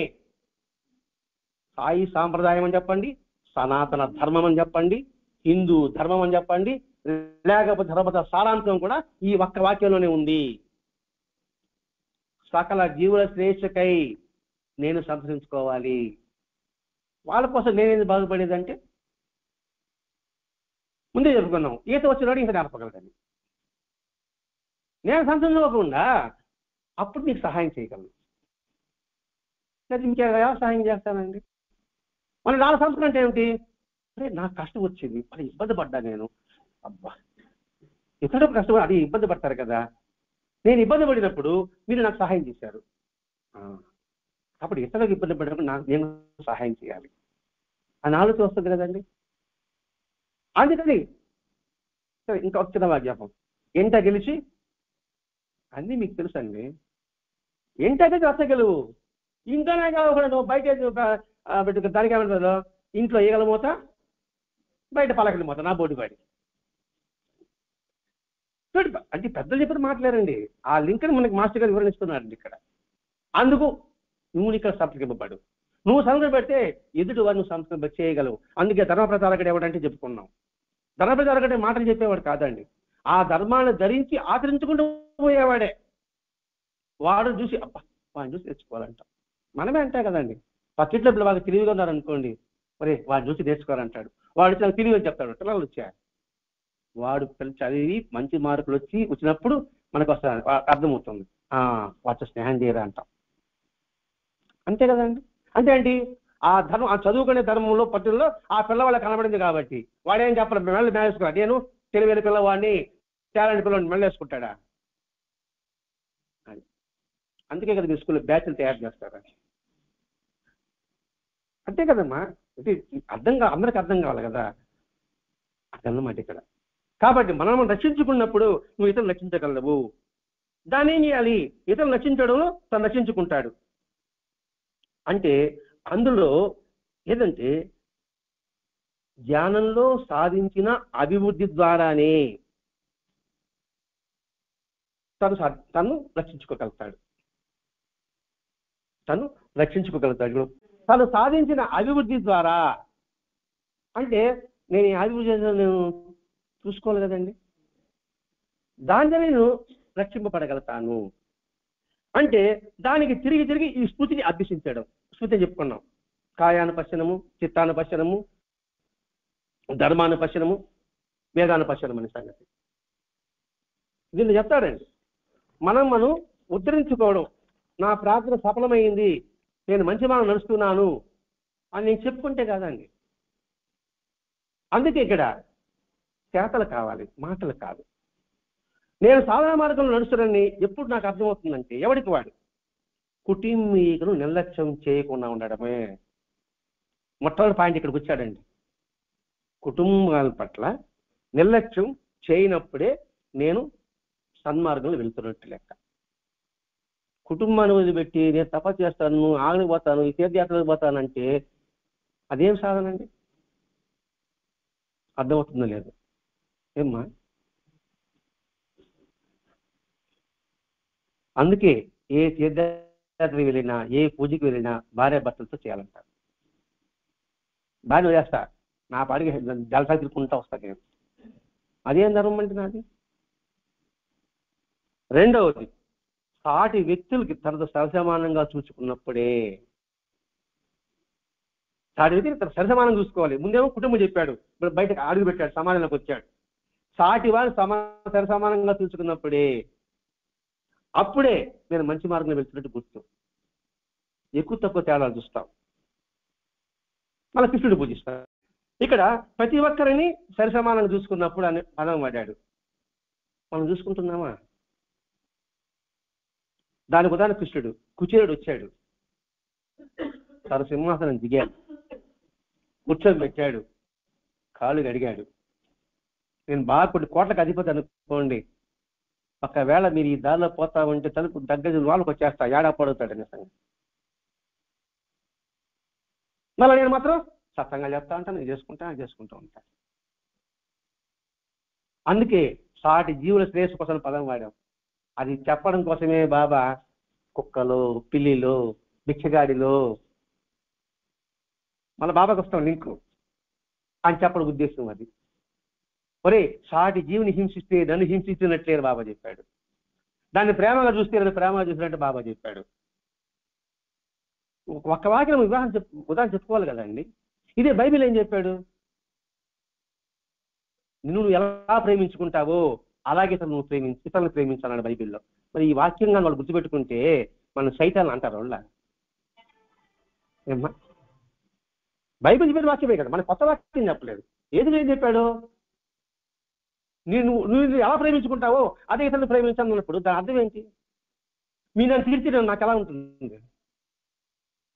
సాయి సాంప్రదాయం అని చెప్పండి, సనాతన ధర్మం అని చెప్పండి, హిందూ ధర్మం అని చెప్పండి, లేకపోతే ధర్మత సారాంశం కూడా ఈ ఒక్క వాక్యంలోనే ఉంది. సకల జీవుల శ్రేయస్సుకై నేను సంస్కరించుకోవాలి. వాళ్ళ కోసం నేనేది బాగుపడేదంటే ముందే చెప్పుకున్నాం, ఈత వచ్చినాడు ఈత నేర్పగలదని. నేను సంతోషంగా అప్పుడు నీకు సహాయం చేయగలను. ఇంకేదా సహాయం చేస్తానండి? మన నా సంస్కరణ అంటే ఏమిటి? అరే నాకు కష్టం వచ్చింది, అది ఇబ్బంది పడ్డా నేను. అబ్బా, ఇతరులకు కష్టపడి అది ఇబ్బంది పడతారు కదా, నేను ఇబ్బంది పడినప్పుడు మీరు నాకు సహాయం చేశారు. అప్పుడు ఇతరులకు ఇబ్బంది పడినప్పుడు నేను సహాయం చేయాలి అని ఆలోచన వస్తుంది కదండి. అందుకని ఇంకా వచ్చిన వాగ్యాపం ఎంట గెలిచి అన్నీ మీకు తెలుసు అండి. ఎంట గెలిచి రచ్చగెలువు. ఇంట్లోనే కాకుండా నువ్వు బయట దానికి ఏమంటారు, ఇంట్లో ఈగల మూత బయట పలకల మూత, నా బోటి బయట అంటే పెద్దలు చెప్పిన మాట్లాడండి. ఆ లింక్ని మనకి మాస్టర్ గారు వివరణిస్తున్నారండి ఇక్కడ. అందుకు నువ్వు ఇక్కడ సంస్కరింపబడు. నువ్వు సంస్కరణ పెడితే ఎదుటి వారు నువ్వు సంస్కరణ చేయగలవు. అందుకే ధర్మప్రచారకుడు ఎవడంటే చెప్పుకున్నాం. ధర్మప్రచారకుడే మాటలు చెప్పేవాడు కాదండి, ఆ ధర్మాన్ని ధరించి ఆచరించుకుంటూ పోయేవాడే. వాడు చూసి అబ్బా వాడిని చూసి నేర్చుకోవాలంట. మనమే అంటా కదండి, పక్కింట్లో పిల్లలు వాళ్ళకి తెలివిగా ఉన్నారనుకోండి, మరి వాడిని చూసి నేర్చుకోవాలంటాడు. వాడు నాకు తెలివి అని చెప్తాడు. పిల్లలు వచ్చారు, వాడు చదివి మంచి మార్కులు వచ్చినప్పుడు మనకు వస్తుంది, అర్థమవుతుంది, వాటితో స్నేహం చేయరా అంటాం. అంతే కదండి. అంటే ఏంటి? ఆ చదువుకునే ధర్మంలో పట్టుల్లో ఆ పిల్లవాళ్ళకి కనబడింది కాబట్టి వాడేం చెప్పరు, మెళ్ళు మేనేసుకున్నాడు. నేను తెలివైన పిల్లవాడిని టాలెంట్ పిల్లవాడిని మెళ్ళేసుకుంటాడా? అది అందుకే కదా మీ స్కూల్లో బ్యాచ్లు తయారు చేస్తారా? అంతే కదమ్మా. ఇది అందరికి అర్థం కావాలి కదా, అదన్నమాట ఇక్కడ. కాబట్టి మనం రక్షించుకున్నప్పుడు నువ్వు ఇతరులు రక్షించగలవు. దాన్ని ఏం చేయాలి? ఇతరులు రక్షించడం తను రక్షించుకుంటాడు. అంటే అందులో ఏదంటే ధ్యానంలో సాధించిన అభివృద్ధి ద్వారానే తను రక్షించుకోగలుగుతాడు. తను సాధించిన అభివృద్ధి ద్వారా అంటే నేను ఈ అభివృద్ధి నేను చూసుకోవాలి కదండి, దాంట్లో నేను రక్షింపబడగలుగుతాను. అంటే దానికి తిరిగి ఈ స్మృతిని అభ్యసించడం. స్మృతి చెప్పుకున్నాం, కాయానుపశ్యనము, చిత్తానుపశ్యనము, ధర్మానుపశ్యనము, వేదానుపశ్యనం అనే సంగతి దీన్ని చెప్తాడండి. మనం ఉద్ధరించుకోవడం, నా ప్రార్థన సఫలమైంది, నేను మంచి మనం నడుస్తున్నాను అని నేను చెప్పుకుంటే కాదండి. అందుకే ఇక్కడ చేతలు కావాలి, మాటలు కాదు. నేను సాధారణ మార్గంలో నడుస్తున్నానని ఎప్పుడు నాకు అర్థమవుతుందంటే, ఎవడికి వాడు కుటుంబీకులు నిర్లక్ష్యం చేయకుండా ఉండడమే. మొట్టమొదటి పాయింట్ ఇక్కడికి వచ్చాడండి. కుటుంబాల పట్ల నిర్లక్ష్యం చేయనప్పుడే నేను సన్మార్గంలో వెళ్తున్నట్టు లెక్క. కుటుంబాన్ని వదిలిపెట్టి నేను తపస్సు చేస్తాను, ఆగనికి పోతాను, ఈ తీర్థయాత్రలకు పోతానంటే అదేం సాధనండి? అర్థమవుతుందో లేదు ఏమ్మా? అందుకే ఏ తీర్థయాత్రకి వెళ్ళినా, ఏ పూజకి వెళ్ళినా భార్య భర్తలతో చేయాలంటారు. భార్య చేస్తా, నా పాడికి జలసా తిరుక్కుంటా వస్తా నేను. అదేం ధర్మం అంటే నాది? రెండవది, సాటి వ్యక్తులకి తనతో సరసమానంగా చూసుకున్నప్పుడే. సాటి వ్యక్తికి తన సరసమానం చూసుకోవాలి. ముందేమో కుటుంబం చెప్పాడు, ఇప్పుడు బయటకు అడుగు పెట్టాడు, సమాజంలోకి వచ్చాడు. సాటి వారు సరసమానంగా చూసుకున్నప్పుడే, అప్పుడే నేను మంచి మార్గంలో వెళ్తున్నట్టు గుర్తు. ఎక్కువ తక్కువ తేడాలు చూస్తాం, మళ్ళీ కృష్ణుడు పూజిస్తాం. ఇక్కడ ప్రతి ఒక్కరిని సరిసమానంగా చూసుకున్నప్పుడు అనే పదం వాడాడు. మనం చూసుకుంటున్నామా? దానికి ఉదాహరణ కృష్ణుడు. కుచేరుడు వచ్చాడు, తన సింహాసనం దిగాడు, కూర్చోబెట్టాడు, కాళ్ళు అడిగాడు. నేను బాగా కొన్ని కోట్లకు అధిపతి అనుకోండి, ఒకవేళ మీరు ఈ దారిలో పోతా ఉంటే తలుపు దగ్గర వాళ్ళకి వచ్చేస్తా, ఏడా పడుతాడు నిజంగా. మళ్ళీ నేను మాత్రం సత్సంగా చెప్తా ఉంటాను, నేను చేసుకుంటూ ఉంటాను. అందుకే సాటి జీవుల శ్రేయస్సు కోసం పదం వాడాం. అది చెప్పడం కోసమే బాబా కుక్కలు, పిల్లిలు, భిక్షగాడిలో మళ్ళీ బాబాకి వస్తాం లింకు అని చెప్పడం ఉద్దేశం. అది ఒరే, సాటి జీవుని హింసిస్తే నన్ను హింసించినట్లేరు బాబా చెప్పాడు. దాన్ని ప్రేమగా చూస్తే నన్ను ప్రేమగా చూసినట్టు బాబా చెప్పాడు. ఒక్క వాక్యం ఉదాహరణ చెప్పుకోవాలి కదండి. ఇదే బైబిల్ ఏం చెప్పాడు? నువ్వు ఎలా ప్రేమించుకుంటావో అలాగే నువ్వు ఇతరులను ప్రేమించాలన్నాడు బైబిల్లో. మరి ఈ వాక్యంగా వాళ్ళు గుర్తుపెట్టుకుంటే మనం సైతాన్ని అంటారు వాళ్ళ. ఏమ్మా, బైబిల్ చెప్పిన వాక్యమే కదా, మన కొత్త వాక్యం చెప్పలేదు. ఏది ఏం చెప్పాడు? నువ్వు ఎలా ప్రేమించుకుంటావో అదే ఇతరులను ప్రేమించాలన్నప్పుడు దాని అర్థం ఏంటి? మీ నన్ను తిరిగి నాకు ఎలా ఉంటుంది?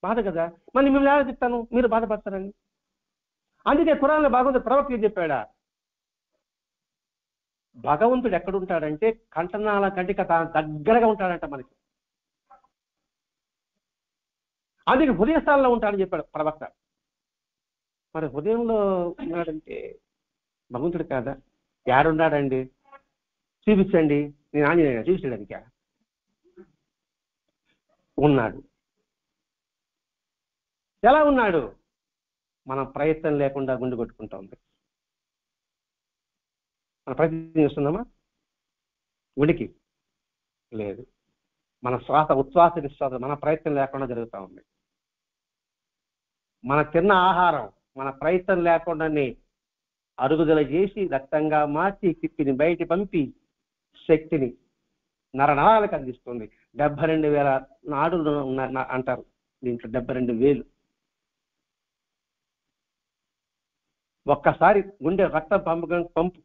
బాధ కదా. మరి మిమ్మల్ని ఎలా చెప్తాను, మీరు బాధపడతారని. అందుకే ఖురాన్లో భగవంతుడు ప్రవక్త ఏం చెప్పాడా? భగవంతుడు ఎక్కడుంటాడంటే కంటనాల కంటికి దగ్గరగా ఉంటాడంట మనకి. అందుకే హృదయ స్థానంలో ఉంటాడని చెప్పాడు ప్రవక్త. మరి హృదయంలో ఉన్నాడంటే భగవంతుడు కాదా? యాడున్నాడండి? చూపించండి, నేను ఆంజనేయ చూపించడానికి ఉన్నాడు. ఎలా ఉన్నాడు? మన ప్రయత్నం లేకుండా గుండె కొట్టుకుంటా ఉంది. మన ప్రయత్నం చేస్తున్నామా? గుడికి లేదు. మన ఉచ్ఛ్వాస నిశ్వాస మన ప్రయత్నం లేకుండా జరుగుతూ ఉంది. మన తిన్న ఆహారం మన ప్రయత్నం లేకుండానే అరుగుదల చేసి రక్తంగా మార్చి కిప్పిని బయట పంపి శక్తిని నరనరాలకు అందిస్తుంది. 72,000 నాడులు అంటారు దీంట్లో, 72,000. ఒక్కసారి గుండె రక్తం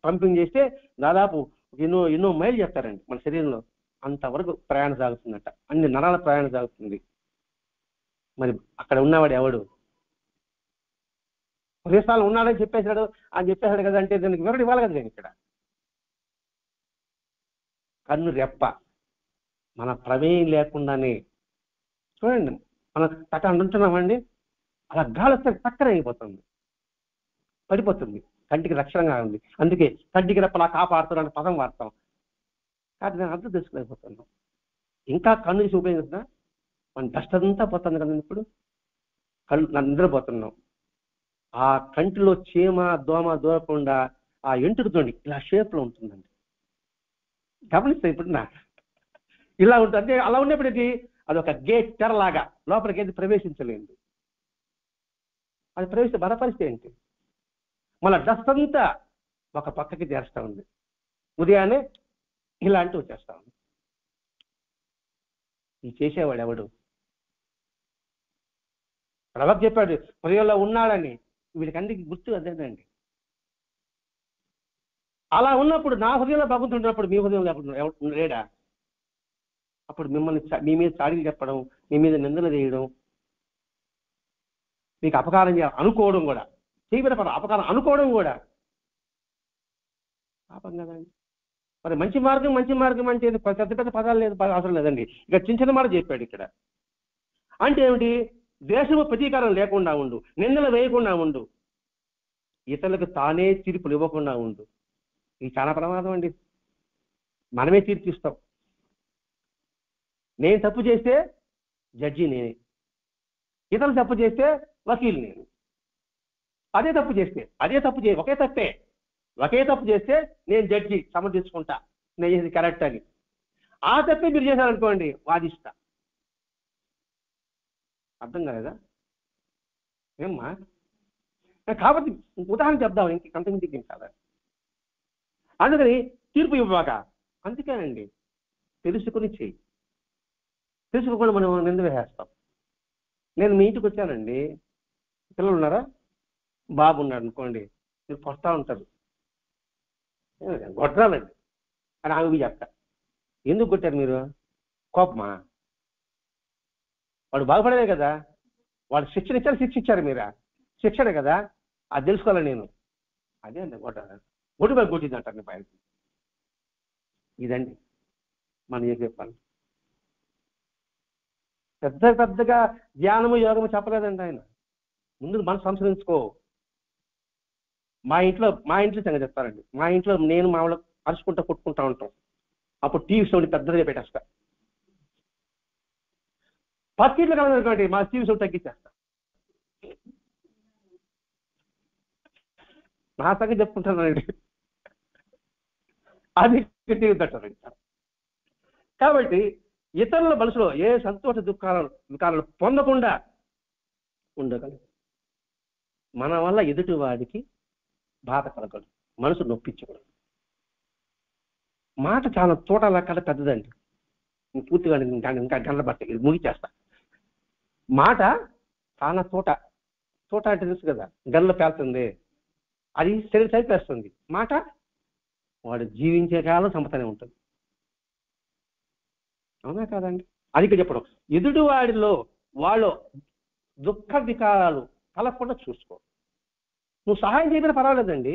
పంపింగ్ చేస్తే దాదాపు ఎన్నో మైలు చెప్తారండి మన శరీరంలో. అంతవరకు ప్రయాణం సాగుతుందట, అన్ని నరాల ప్రయాణం సాగుతుంది. మరి అక్కడ ఉన్నవాడు ఎవడు? దేశాలు ఉన్నాడని చెప్పేశాడు కదా అంటే దానికి వివరణ ఇవ్వాలి కదా. నేను ఇక్కడ కన్ను రెప్ప మన ప్రమేయం లేకుండానే చూడండి, మన తటాన్ని ఉంటున్నామండి, అలా గాలి వస్తే పక్కన అయిపోతుంది, పడిపోతుంది, కంటికి రక్షణగా ఉంది. అందుకే కంటికి రెప్పలా కాపాడుతున్నాడు పదం వాడతాం. కానీ నేను అర్థం తెలుసుకోలేకపోతున్నాం. ఇంకా కన్ను చూసి ఉపయోగిస్తున్నా మన డస్ట్ అంతా పోతుంది కదా. ఇప్పుడు కళ్ళు నిద్రపోతున్నాం, ఆ కంటిలో చీమ దోమ దూరకుండా ఆ ఎంటుకుతోండి ఇలా షేప్లో ఉంటుందండి. గమనిస్తే ఇప్పుడు ఇలా ఉంటుంది. అంటే అలా ఉన్నప్పటికీ అదొక గేట్ తెరలాగా లోపలికి ఏది ప్రవేశించలేదు. అది ప్రవేశిస్తే బలపరిస్తే ఏంటి? మళ్ళీ డస్ట్ అంతా ఒక పక్కకి చేస్తూ ఉంది. ఉదయాన్నే ఇలాంటి వచ్చేస్తా ఉంది. ఈ చేసేవాడు ఎవడు? ప్రవక్త చెప్పాడు హృదయంలో ఉన్నాడని. వీడికందుకు గుర్తు అదేనండి. అలా ఉన్నప్పుడు నా హృదయంలో భగవంతుడు ఉన్నప్పుడు మీ హృదయం లేకుండా లేడా? అప్పుడు మిమ్మల్ని మీ మీద చాడీలు చెప్పడం, మీ మీద నిందలు చేయడం, మీకు అపకారం చేయాలి అనుకోవడం కూడా, చేయబడిన అపకారం అనుకోవడం కూడా పాపం కదండి. మరి మంచి మార్గం అంటే పెద్ద పెద్ద పదాలు లేదు, అవసరం లేదండి. ఇక చిన్న చిన్న మాట చెప్పాడు ఇక్కడ. అంటే ఏమిటి? దేశము ప్రతీకారం లేకుండా ఉండు, నిందలు వేయకుండా ఉండు, ఇతరులకు తానే తీర్పులు ఇవ్వకుండా ఉండు. ఇది చాలా ప్రమాదం అండి. మనమే తీర్పిస్తాం. నేను తప్పు చేస్తే జడ్జి నేనే, ఇతరులు తప్పు చేస్తే వకీలు నేను. ఒకే తప్పు చేస్తే నేను జడ్జి సమర్థించుకుంటా, నేను చేసేది కరెక్ట్ అని. ఆ తప్పే మీరు చేశారనుకోండి, వాదిస్తా. అర్థం కాలేదా ఏమ్మా? కాబట్టి ఉదాహరణ చెప్దాం, ఇంకంతకు కాదా. అందుకని తీర్పు ఇవ్వక, అందుకేనండి తెలుసుకుని చెయ్యి. తెలుసుకోకుండా మనం నింద వేసేస్తాం. నేను మీ ఇంటికి వచ్చానండి, పిల్లలు ఉన్నారా? బాబు ఉన్నాడు అనుకోండి, మీరు కొడతా ఉంటారు, కొట్టాలండి అని ఆమె చెప్తా. ఎందుకు కొట్టారు మీరు? కోపమా? వాడు బాగుపడలే కదా, వాడు శిక్ష ఇచ్చారు మీరా? శిక్షనే కదా, అది తెలుసుకోవాలి నేను. అదే అండి ఒడ్డు మీద కొట్టింది అంటారు పైన. ఇదండి మనం ఏం చెప్పాలి. పెద్దగా ధ్యానము యోగము చెప్పలేదండి ఆయన. ముందు మనం సంస్కరించుకో. మా ఇంట్లో సంగతి చెప్తారండి. మా ఇంట్లో నేను మామూలు అరుచుకుంటా కొట్టుకుంటా ఉంటాం. అప్పుడు టీవీ సౌండ్ పెద్దగా పెట్టేస్తా. పక్కింట్లో కలదనుకోండి, మా టీవీ సౌండ్ తగ్గించేస్తా. నా సంగతి చెప్పుకుంటానండి, అది టీవీ తట్టారండి. కాబట్టి ఇతరుల మనసులో ఏ సంతోష దుఃఖాలను పొందకుండా ఉండగలరు. మన వల్ల ఎదుటి వాడికి బాధ కలగదు, మనసు నొప్పించకూడదు. మాట చాలా తోటలా కడ పెద్దదండి. పూర్తిగా ఇంకా గంటల పట్ట ముగిచేస్తా. మాట చాలా తోట అంటే తెలుసు కదా, గన్లో పేలుతుంది, అది శరీరం చనిపేస్తుంది. మాట వాడు జీవించే కాలం సంపదనే ఉంటుంది. అవునా కాదండి? అది ఇక్కడ చెప్పడం, ఎదుటి వాడిలో వాళ్ళు దుఃఖ వికారాలు కలగకుండా చూసుకో. నువ్వు సహాయం చేయకపోయినా పర్వాలేదండి,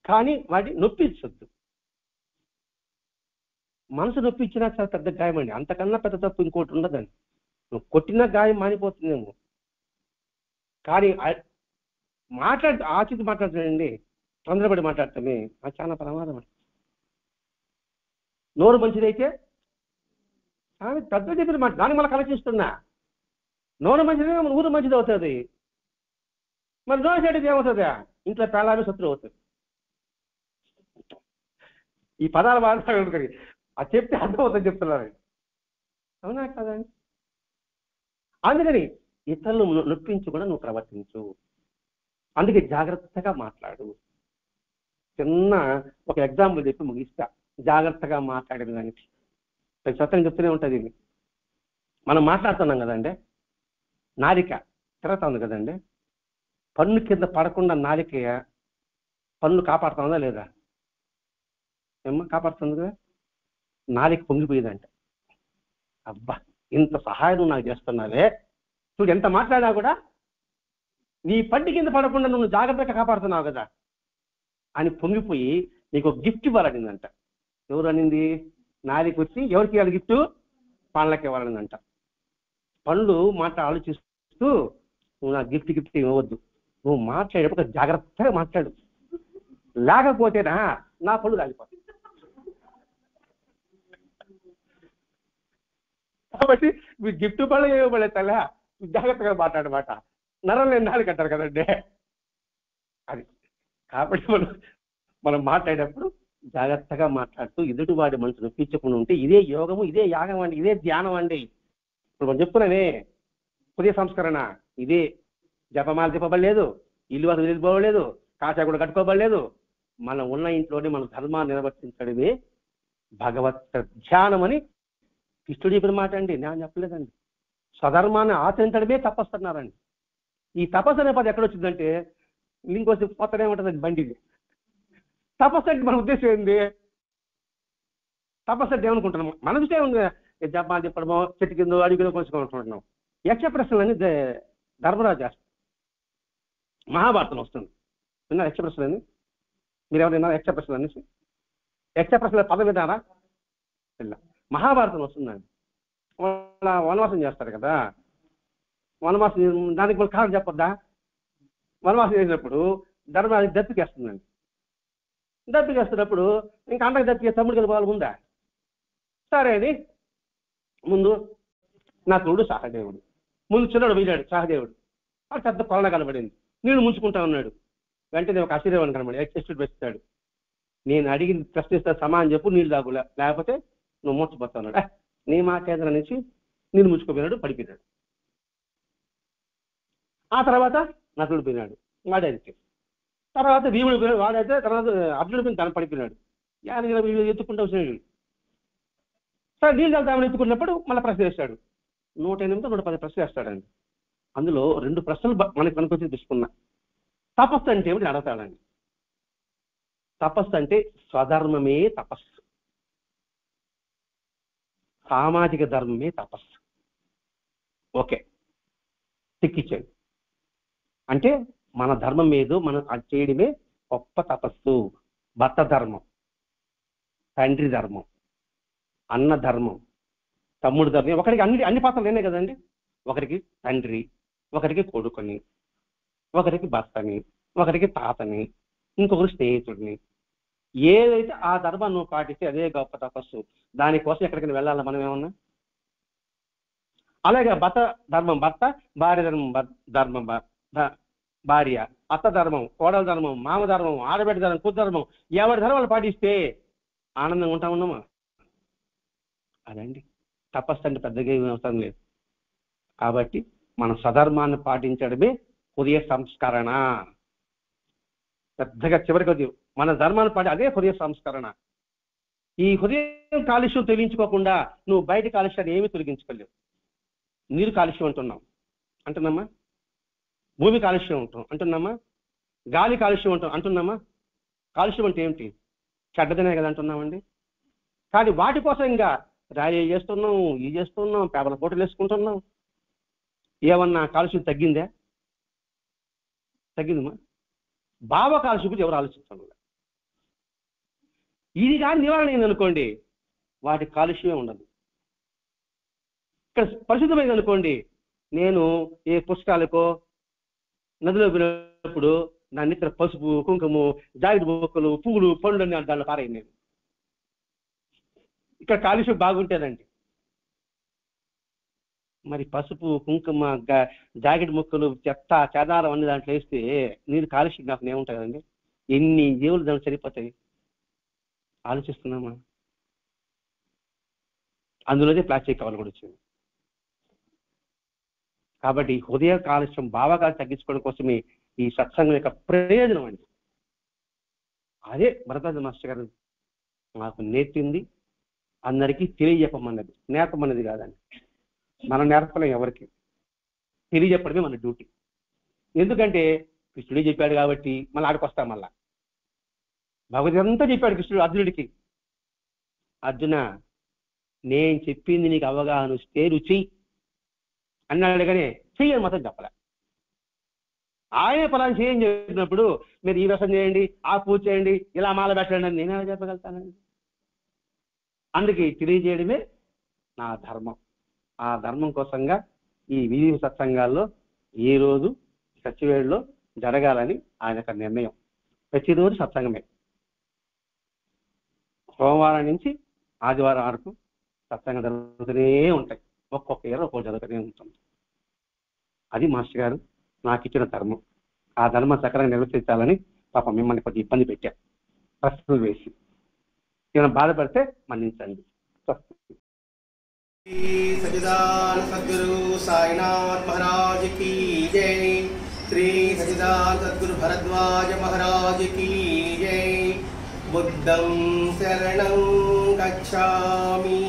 కానీ వాడిని నొప్పించొద్దు. మనసు నొప్పించినా చాలా పెద్ద గాయం అండి. అంతకన్నా పెద్ద తప్పు ఇంకోటి ఉండదండి. నువ్వు కొట్టిన గాయం మానిపోతుందేమో, కానీ ఆచితి మాట్లాడుతాడండి, తొందరపడి మాట్లాడతామే, అది చాలా ప్రమాదం అండి. నోరు మంచిదైతే పెద్ద చెప్పిన మాట, దాన్ని మళ్ళీ కలచిస్తున్నా. నోరు మంచిది, ఊరు మంచిది అవుతుంది. మరి నోరు చెడ్డది ఏమవుతుందా? ఇంట్లో పెళ్ళామే శత్రువు అవుతుంది. ఈ పదాలు మాట్లాడుతుంది, అది చెప్తే అర్థమవుతుంది చెప్తున్నారు. అవునా కదండి? అందుకని ఇతరులు నొప్పించి కూడా నువ్వు ప్రవర్తించు. అందుకే జాగ్రత్తగా మాట్లాడు. చిన్న ఒక ఎగ్జాంపుల్ చెప్పి ముగిస్తా. జాగ్రత్తగా మాట్లాడేది దానికి సత్యం చెప్తూనే ఉంటుంది. మనం మాట్లాడుతున్నాం కదండి, నాలిక తిరుగుతా ఉంది కదండి. పన్ను కింద పడకుండా నాలిక పన్ను కాపాడుతుందా లేదా? ఏమో కాపాడుతుంది కదా. నాలిక పొంగిపోయిందంట. అబ్బా, ఇంత సహాయం నాకు చేస్తున్నావే, చూడు ఎంత మాట్లాడినా కూడా నీ పంటి కింద పడకుండా నువ్వు జాగ్రత్తగా కాపాడుతున్నావు కదా అని పొంగిపోయి నీకు గిఫ్ట్ ఇవ్వాలనిందంట. ఎవరు అనింది? నాలిక వచ్చి ఎవరికి ఇవ్వాలి గిఫ్ట్? పండ్లకి ఇవ్వాలనిందంట. పండ్లు మాట ఆలోచిస్తూ, నువ్వు నా గిఫ్ట్ ఇవ్వద్దు, నువ్వు మాట్లాడేటప్పుడు జాగ్రత్తగా మాట్లాడు, లేకపోతేనా నా పళ్ళు రాలిపోతాయి. కాబట్టి మీరు గిఫ్ట్ పళ్ళు ఇవ్వబడే తల్లా జాగ్రత్తగా మాట్లాడమాట. నరం లేని నాలుగు అంటారు కదండి, అది. కాబట్టి మనం మాట్లాడేటప్పుడు జాగ్రత్తగా మాట్లాడుతూ ఎదుటివాడి మనసు నొప్పించకుండా ఉంటే ఇదే యోగము, ఇదే యాగం అండి, ఇదే ధ్యానం అండి. ఇప్పుడు మనం చెప్పుకున్నామే హృదయ సంస్కరణ, ఇదే. జపమాల చెప్పబడలేదు, ఇల్లు వరకు నిలుపుకోబడలేదు, కాచా కూడా కట్టుకోబడలేదు. మనం ఉన్న ఇంట్లోనే మన ధర్మాన్ని నిర్వర్తించడమే భగవత్ ధ్యానం అని కృష్ణుడు చెప్పిన మాట అండి, నేను చెప్పలేదండి. స్వధర్మాన్ని ఆచరించడమే తపస్సు అన్నారండి. ఈ తపస్సు అనే పది ఎక్కడొచ్చిందంటే ఇంకోసి పోతనే ఉంటుంది బండిది. తపస్సు అంటే మన ఉద్దేశం ఏంది? తపస్సు అంటే ఏమనుకుంటున్నాం? మన విషయం ఉంది, జపాన్ చెప్పడమో చెట్టు కింద అడుగులో కొంచుకుంటున్నాం. యక్ష ప్రశ్నలని ధర్మరాజు చేస్తాం. మహాభారతం వస్తుంది, విన్నా యక్ష ప్రశ్నలని? మీరు ఎవరు విన్నారు యక్ష ప్రశ్నలు అనేసి? యక్ష ప్రశ్నల పదం విన్నారా? ఇలా మహాభారతం వస్తుందండి. వనవాసం చేస్తారు కదా, వనవాసం దానికి మన కారణం చెప్పొద్దా? వనవాసం చేసినప్పుడు ధర్మరాజు దప్పికేస్తుందండి. దప్పికేస్తున్నప్పుడు ఇంకా అండకు దప్పికే తమ్ముడు కదా వాళ్ళు ఉందా? సరే అని ముందు నా తోడు సహదేవుడు, ముందు చిన్నడు వెళ్ళాడు సహదేవుడు. వాడు పెద్ద కొలన కనబడింది, నీళ్ళు ముంచుకుంటా ఉన్నాడు. వెంటనే ఒక అశరీరవాణి కనబడి ఎక్స్టెస్ట్ పెస్తాడు, నేను అడిగిన ప్రశ్నిస్తా సమానం చెప్పు, నీళ్ళు తాగు, లేకపోతే నువ్వు మూర్చపోతా ఉన్నాడు. నీ మా కేంద్రం నుంచి నీళ్ళు ముంచుకోపోయినాడు, పడిపోయినాడు. ఆ తర్వాత నటుడు పోయినాడు, వాడైతే తర్వాత భీముడు పోయినాడు, వాడైతే తర్వాత అర్జునుడు పోయిన తన పడిపోయినాడు. ఎత్తుకుంటూ వచ్చినాడు. సరే నీళ్ళు వెళ్తామని ఎత్తుకున్నప్పుడు మళ్ళీ ప్రశ్న వేస్తాడు. 108 110 ప్రశ్న వేస్తాడండి. అందులో 2 ప్రశ్నలు మనకు వచ్చి తీసుకున్నా. తపస్సు అంటే ఏమిటి అడగతాడండి. తపస్సు అంటే స్వధర్మమే తపస్సు, సామాజిక ధర్మమే తపస్సు. ఓకే, తిక్కిచ్చాడు. అంటే మన ధర్మం మీద మనం అది చేయడమే గొప్ప తపస్సు. భర్త ధర్మం, తండ్రి ధర్మం, అన్న ధర్మం, తమ్ముడు ధర్మం. ఒకరికి అన్ని పాత్రలు లేనే కదండి. ఒకరికి తండ్రి, ఒకరికి కొడుకుని, ఒకరికి భర్తని, ఒకరికి తాతని, ఇంకొకరు స్నేహితుడిని. ఏదైతే ఆ ధర్మాన్ని నువ్వు పాటిస్తే అదే గొప్ప తపస్సు. దానికోసం ఎక్కడికైనా వెళ్ళాలి మనం ఏమన్నా? అలాగే భర్త ధర్మం భర్త, భార్య ధర్మం భార్య, అత్త ధర్మం కోడల ధర్మం, మామ ధర్మం, ఆడబిడ్డ ధర్మం, కూతురు ధర్మం. ఎవరి ధర్మాలు పాటిస్తే ఆనందంగా ఉంటా ఉన్నామా? అదండి తపస్సు అంటే పెద్దగా ఏమీ అవసరం లేదు. కాబట్టి మన స్వధర్మాన్ని పాటించడమే హృదయ సంస్కరణ. పెద్దగా చివరికి మన ధర్మాన్ని పాటి అదే హృదయ సంస్కరణ. ఈ హృదయం కాలుష్యం తొలగించుకోకుండా నువ్వు బయట కాలుష్యాన్ని ఏమీ తొలగించుకోలేవు. నీరు కాలుష్యం అంటున్నామా? భూమి కాలుష్యం అంటున్నామా? గాలి కాలుష్యం అంటున్నామా? కాలుష్యం అంటే ఏమిటి? చెడ్డదనే కదా అంటున్నామండి. కానీ వాటి కోసం ఇంకా ర్యాలీ చేస్తున్నాం, ఇది చేస్తున్నాం, పేపర్ల ఫోటోలు వేసుకుంటున్నాం. ఏమన్నా కాలుష్యం తగ్గిందా? తగ్గిందమ్మా? భావ కాలుష్యం గురించి ఎవరు ఆలోచిస్తాం? ఇది కానీ నివారణ అయిందనుకోండి, వాటి కాలుష్యమే ఉండదు. ఇక్కడ పరిశుద్ధమైంది అనుకోండి, నేను ఏ పుస్తకాలకో నదిలో పోయినప్పుడు దాన్ని ఇక్కడ పసుపు, కుంకుమ, జాకెట్ మొక్కలు, పువ్వులు, పండ్లు అని దాంట్లో పారాయి. నేను ఇక్కడ కాలుష్యం బాగుంటేనండి. మరి పసుపు, కుంకుమ, జాకెట్ మొక్కలు, చెత్త చెదారం అన్ని దాంట్లో వేస్తే నీరు కాలుష్యం నాకు ఏముంటాయి కదండి. ఎన్ని జీవులు దానికి సరిపోతాయి ఆలోచిస్తున్నామా? అందులోనే ప్లాస్టిక్ కవర్లు కూడా వచ్చింది. కాబట్టి హృదయ కాలుష్యం, భావకాలు తగ్గించుకోవడం కోసమే ఈ సత్సంగం యొక్క ప్రయోజనం అండి. అదే భరద్వాజ మాస్టర్ గారు మాకు నేర్పింది, అందరికీ తెలియజెప్పమన్నది, నేర్పమన్నది కాదండి. మనం నేర్పలేం ఎవరికి, తెలియజెప్పడమే మన డ్యూటీ. ఎందుకంటే కృష్ణుడే చెప్పాడు కాబట్టి మళ్ళీ ఆడికొస్తాం. మళ్ళా భగవద్గీత అంతా చెప్పాడు కృష్ణుడు అర్జునుడికి. అర్జున, నేను చెప్పింది నీకు అవగాహన వస్తే రుచి అన్నాడు, కానీ చెయ్యని మాత్రం చెప్పలే. ఆయనే ఫలాన్ని చేయని చెప్పినప్పుడు మీరు ఈ వ్యసనం చేయండి, ఆ పూజ చేయండి, ఇలా మాల పెట్టండి అని నేనే చెప్పగలుగుతానండి. అందుకే తెలియజేయడమే నా ధర్మం. ఆ ధర్మం కోసంగా ఈ వీధి సత్సంగాల్లో ఏ రోజు సచివేడులో జరగాలని ఆయన యొక్క నిర్ణయం. ప్రతిరోజు సత్సంగమే. సోమవారం నుంచి ఆదివారం వరకు సత్సంగం జరుగుతూనే ఉంటాయి. ఒక్కొక్క ఇయర్ ఒక్కొక్క జరుగుతూనే ఉంటుంది. అది మాస్టర్ గారు నాకు ఇచ్చిన ధర్మం. ఆ ధర్మం సక్రమంగా నిర్వర్తించాలని పాపం మిమ్మల్ని కొద్దిగా ఇబ్బంది పెట్టా, ప్రశ్నలు వేసి. ఏమైనా బాధపడితే మన్నించండి. సచిదానంద సద్గురు సాయినాథ్ మహారాజ్ की जय। श्री सच्चिदानंद सद्गुरु भरद्वाज महाराज की जय। बुद्धं शरणं गच्छामि,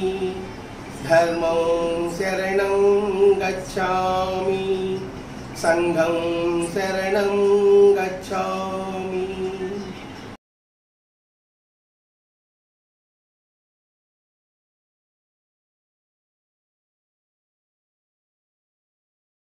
धर्मं शरणं गच्छामि, संघं शरणं